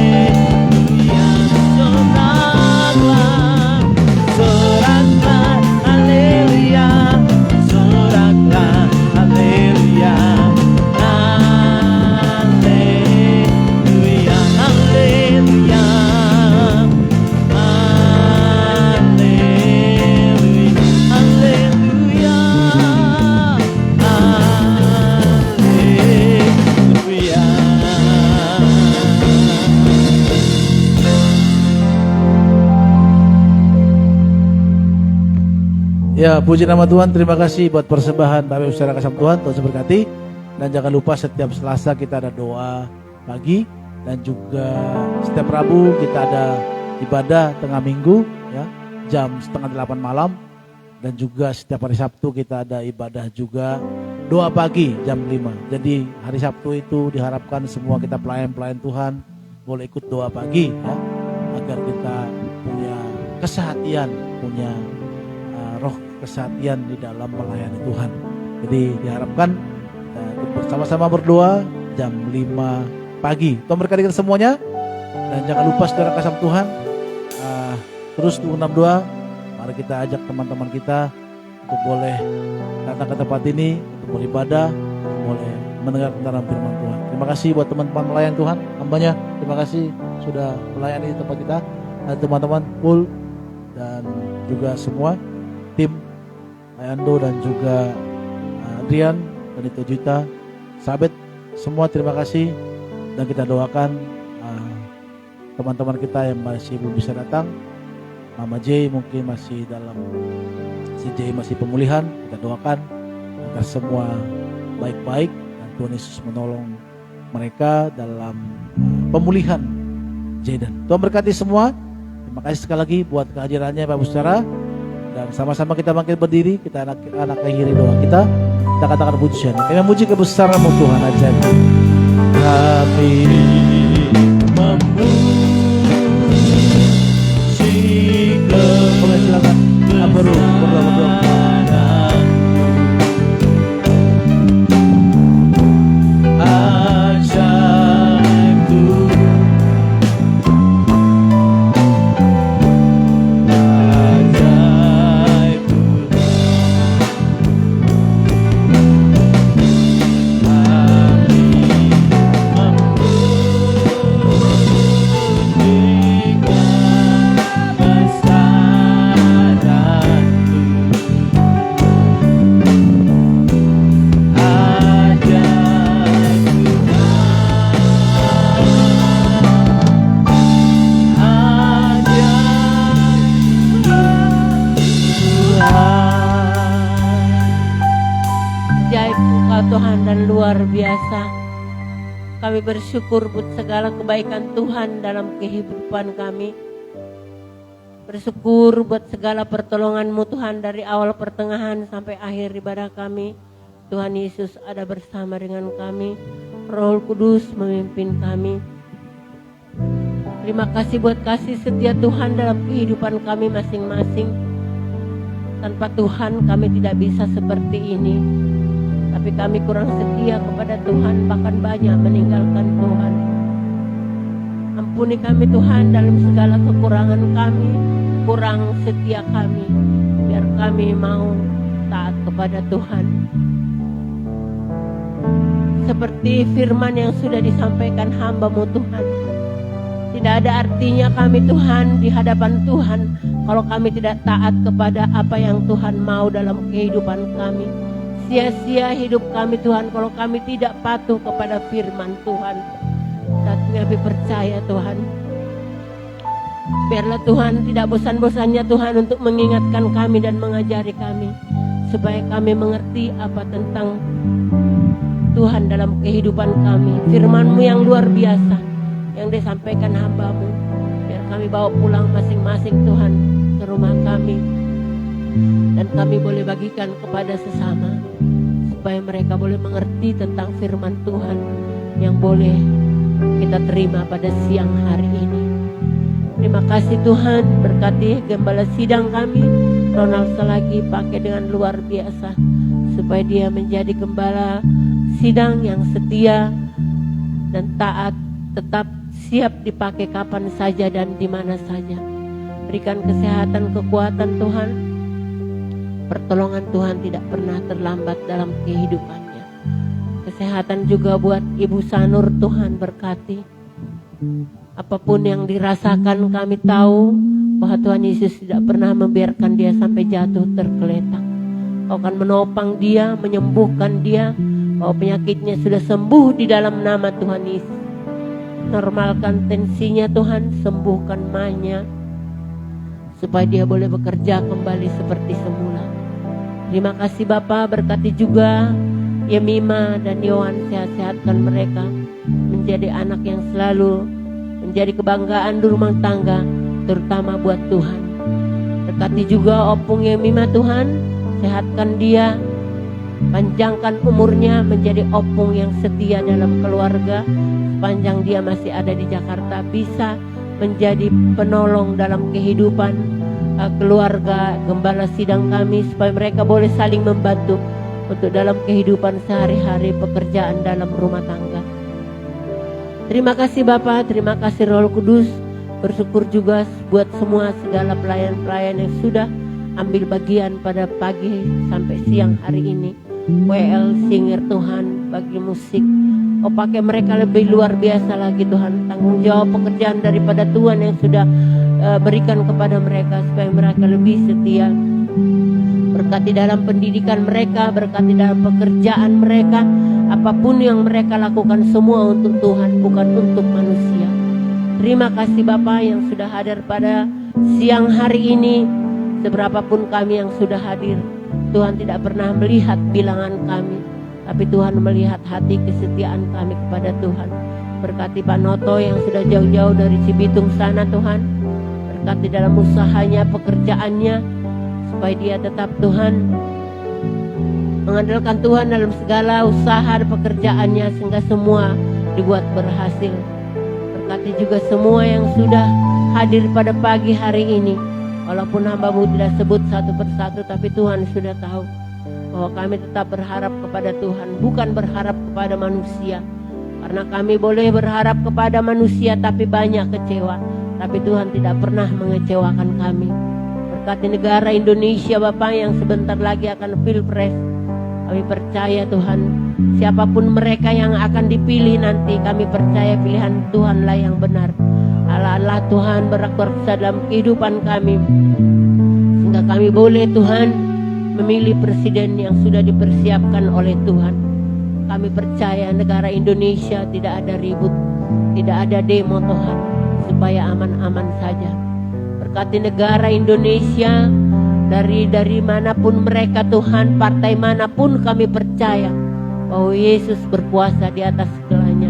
Soraklah, soraklah, haleluya. Soraklah, haleluya. Haleluya. Haleluya. Haleluya. Haleluya. Ya, puji nama Tuhan. Terima kasih buat persembahan Bapak Ibu Saudara kasih Tuhan. Tuhan berkati. Dan jangan lupa setiap Selasa kita ada doa pagi, dan juga setiap Rabu kita ada ibadah tengah minggu ya, jam 7:30 malam, dan juga setiap hari Sabtu kita ada ibadah juga doa pagi jam 5. Jadi hari Sabtu itu diharapkan semua kita pelayan-pelayan Tuhan boleh ikut doa pagi ya, agar kita punya kesehatian, punya roh kesehatian di dalam melayani Tuhan. Jadi diharapkan untuk bersama-sama berdoa jam 5 pagi. Tuhan berkati kita semuanya. Dan jangan lupa saudara kasih Tuhan, terus 262, mari kita ajak teman-teman kita untuk boleh datang ke tempat ini untuk beribadah, boleh mendengar tentang firman Tuhan. Terima kasih buat teman-teman pelayan Tuhan, hambanya. Terima kasih sudah melayani di tempat kita. Dan teman-teman Pul dan juga semua tim Ayando dan juga Adrian dan itu Juta, Sabet, semua terima kasih. Dan kita doakan teman-teman kita yang masih belum bisa datang. Mama J mungkin masih dalam, si J masih pemulihan. Kita doakan agar semua baik-baik dan Tuhan Yesus menolong mereka dalam pemulihan Jayden. Tuhan berkati semua. Terima kasih sekali lagi buat kehadirannya Bapak Saudara. Dan sama-sama kita bangkit berdiri, kita anak akhiri doa kita. Kita katakan pujian. Kami memuji kebesaran-Mu Tuhan ajaib. Kami memuji kebesaran-Mu. Berdoa. Tuhan dan luar biasa. Kami bersyukur buat segala kebaikan Tuhan dalam kehidupan kami. Bersyukur buat segala pertolongan-Mu Tuhan dari awal pertengahan sampai akhir ibadah kami. Tuhan Yesus ada bersama dengan kami. Roh Kudus memimpin kami. Terima kasih buat kasih setia Tuhan dalam kehidupan kami masing-masing. Tanpa Tuhan kami tidak bisa seperti ini. Tapi kami kurang setia kepada Tuhan, bahkan banyak meninggalkan Tuhan. Ampuni kami Tuhan dalam segala kekurangan kami, kurang setia kami. Biar kami mau taat kepada Tuhan. Seperti firman yang sudah disampaikan hamba-Mu Tuhan. Tidak ada artinya kami Tuhan di hadapan Tuhan kalau kami tidak taat kepada apa yang Tuhan mau dalam kehidupan kami. Sia-sia hidup kami Tuhan kalau kami tidak patuh kepada firman Tuhan. Saat kami percaya Tuhan, biarlah Tuhan tidak bosan-bosannya Tuhan untuk mengingatkan kami dan mengajari kami, supaya kami mengerti apa tentang Tuhan dalam kehidupan kami. Firman-Mu yang luar biasa yang disampaikan hamba-Mu, biar kami bawa pulang masing-masing Tuhan ke rumah kami, dan kami boleh bagikan kepada sesama, supaya mereka boleh mengerti tentang firman Tuhan yang boleh kita terima pada siang hari ini. Terima kasih Tuhan, berkati gembala sidang kami Ronald Selagi, pakai dengan luar biasa, supaya dia menjadi gembala sidang yang setia dan taat, tetap siap dipakai kapan saja dan di mana saja. Berikan kesehatan, kekuatan Tuhan. Pertolongan Tuhan tidak pernah terlambat dalam kehidupannya. Kesehatan juga buat Ibu Sanur Tuhan, berkati. Apapun yang dirasakan kami tahu bahwa Tuhan Yesus tidak pernah membiarkan dia sampai jatuh tergeletak. Kau akan menopang dia, menyembuhkan dia, bahwa penyakitnya sudah sembuh di dalam nama Tuhan Yesus. Normalkan tensinya Tuhan, sembuhkan mahnya, supaya dia boleh bekerja kembali seperti semula. Terima kasih Bapa, berkati juga Yemima dan Yohan, sehat-sehatkan mereka menjadi anak yang selalu menjadi kebanggaan di rumah tangga, terutama buat Tuhan. Berkati juga Opung Yemima Tuhan, sehatkan dia, panjangkan umurnya menjadi opung yang setia dalam keluarga. Sepanjang dia masih ada di Jakarta, bisa menjadi penolong dalam kehidupan keluarga gembala sidang kami, supaya mereka boleh saling membantu untuk dalam kehidupan sehari-hari, pekerjaan dalam rumah tangga. Terima kasih Bapa, terima kasih Roh Kudus. Bersyukur juga buat semua segala pelayan-pelayan yang sudah ambil bagian pada pagi sampai siang hari ini. WL Singer Tuhan, bagi musik Kau pakai mereka lebih luar biasa lagi Tuhan. Tanggung jawab pekerjaan daripada Tuhan yang sudah berikan kepada mereka, supaya mereka lebih setia. Berkati dalam pendidikan mereka, berkati dalam pekerjaan mereka. Apapun yang mereka lakukan semua untuk Tuhan, bukan untuk manusia. Terima kasih Bapa yang sudah hadir pada siang hari ini. Seberapapun kami yang sudah hadir, Tuhan tidak pernah melihat bilangan kami, tapi Tuhan melihat hati kesetiaan kami kepada Tuhan. Berkati Pak Noto yang sudah jauh-jauh dari Cibitung sana Tuhan. Berkati dalam usahanya, pekerjaannya, supaya dia tetap Tuhan mengandalkan Tuhan dalam segala usaha dan pekerjaannya, sehingga semua dibuat berhasil. Berkati juga semua yang sudah hadir pada pagi hari ini. Walaupun hamba-Mu tidak sebut satu persatu, tapi Tuhan sudah tahu bahwa kami tetap berharap kepada Tuhan, bukan berharap kepada manusia. Karena kami boleh berharap kepada manusia tapi banyak kecewa, tapi Tuhan tidak pernah mengecewakan kami. Berkati negara Indonesia Bapak yang sebentar lagi akan pilpres. Kami percaya Tuhan, siapapun mereka yang akan dipilih nanti, kami percaya pilihan Tuhanlah yang benar. Allah Tuhan berkuasa dalam kehidupan kami, sehingga kami boleh Tuhan memilih presiden yang sudah dipersiapkan oleh Tuhan. Kami percaya negara Indonesia tidak ada ribut, tidak ada demo Tuhan, supaya aman-aman saja. Berkati negara Indonesia dari manapun mereka Tuhan, partai manapun, kami percaya bahwa Yesus berkuasa di atas segalanya.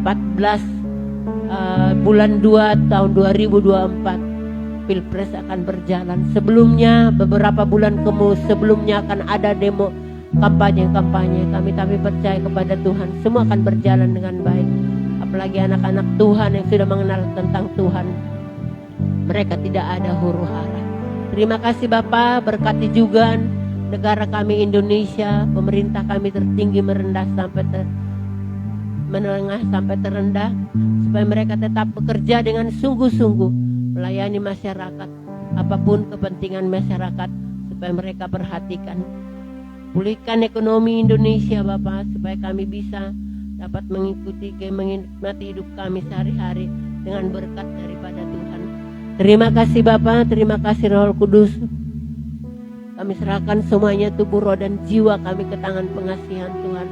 14 bulan 2 tahun 2024 Pilpres akan berjalan. Sebelumnya beberapa bulan sebelumnya akan ada demo kampanye. Kami percaya kepada Tuhan semua akan berjalan dengan baik. Apalagi anak-anak Tuhan yang sudah mengenal tentang Tuhan, mereka tidak ada huru-hara. Terima kasih Bapa, berkati juga negara kami Indonesia, pemerintah kami tertinggi merendah sampai menengah sampai terendah, supaya mereka tetap bekerja dengan sungguh-sungguh melayani masyarakat, apapun kepentingan masyarakat, supaya mereka perhatikan. Pulihkan ekonomi Indonesia Bapak, supaya kami bisa dapat menikmati hidup kami sehari-hari dengan berkat daripada Tuhan. Terima kasih Bapak, terima kasih Roh Kudus. Kami serahkan semuanya tubuh, roh dan jiwa kami ke tangan pengasihan Tuhan.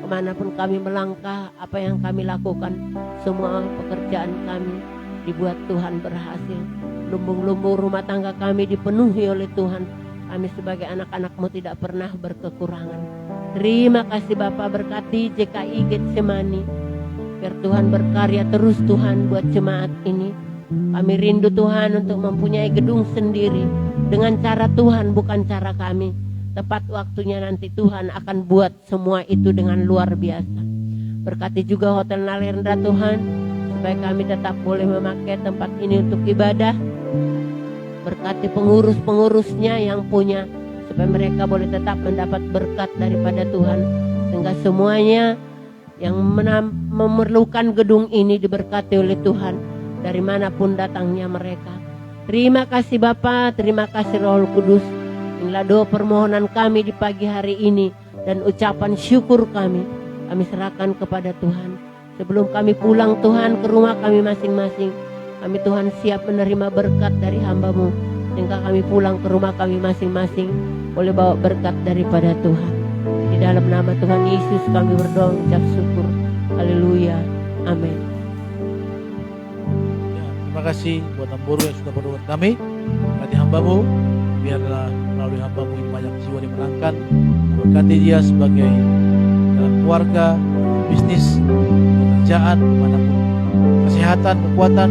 Kemanapun kami melangkah, apa yang kami lakukan, semua pekerjaan kami dibuat Tuhan berhasil. Lumbung-lumbung rumah tangga kami dipenuhi oleh Tuhan. Kami sebagai anak-anak-Mu tidak pernah berkekurangan. Terima kasih Bapa, berkati JKI Getsemani. Biar Tuhan berkarya terus Tuhan buat jemaat ini. Kami rindu Tuhan untuk mempunyai gedung sendiri dengan cara Tuhan, bukan cara kami. Tepat waktunya nanti Tuhan akan buat semua itu dengan luar biasa. Berkati juga Hotel Nalerda Tuhan, supaya kami tetap boleh memakai tempat ini untuk ibadah. Berkati pengurus-pengurusnya yang punya, supaya mereka boleh tetap mendapat berkat daripada Tuhan, sehingga semuanya yang memerlukan gedung ini diberkati oleh Tuhan dari manapun datangnya mereka. Terima kasih Bapa, terima kasih Roh Kudus. Inilah doa permohonan kami di pagi hari ini dan ucapan syukur kami serahkan kepada Tuhan. Sebelum kami pulang Tuhan ke rumah kami masing-masing, kami Tuhan siap menerima berkat dari hamba-Mu, sehingga kami pulang ke rumah kami masing-masing boleh bawa berkat daripada Tuhan. Di dalam nama Tuhan Yesus kami berdoa ucap syukur. Haleluya. Amin. Ya, terima kasih buat Tamburu yang sudah berdoa kami. Berkati hamba-Mu, biarlah melalui hamba-Mu ini banyak jiwa dimenangkan. Berkati dia sebagai dalam keluarga, bisnis, pekerjaan, dimanapun, kesehatan, kekuatan,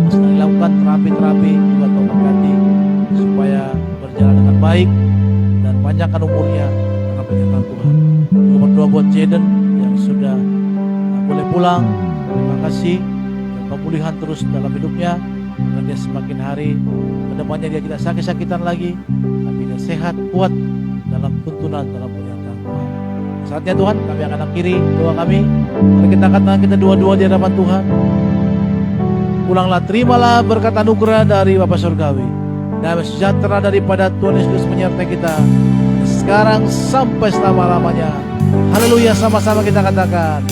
sedang dilakukan terapi juga Kau berkati supaya berjalan dengan baik dan panjangkan umurnya dalam penyertaan Tuhan. Juga berdoa buat Jaden yang sudah boleh pulang. Terima kasih dan pemulihan terus dalam hidupnya, agar dia semakin hari kedepannya dia tidak sakit-sakitan lagi, tapi dia sehat, kuat dalam tuntunan dalam penyertaan Tuhan. Saatnya Tuhan kami akan akhiri doa kami. Mari kita angkat tangan kita dua-dua di hadapan Tuhan. Pulanglah, terimalah berkat anugerah dari Bapa Surgawi. Damai sejahtera daripada Tuhan Yesus menyertai kita sekarang sampai selama-lamanya. Haleluya, sama-sama kita katakan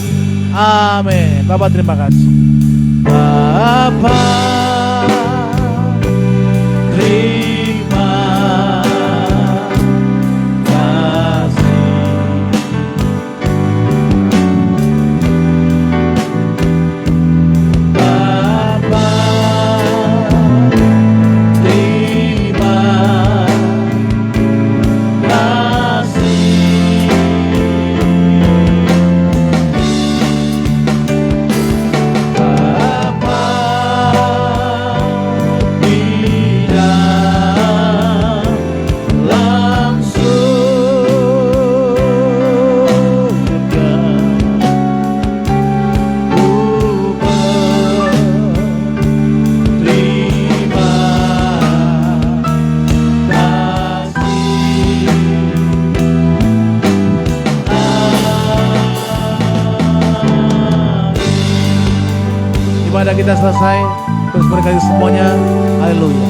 amin. Bapak terima kasih. Bapa terima kita selesai. Terus berkati semuanya. Haleluya.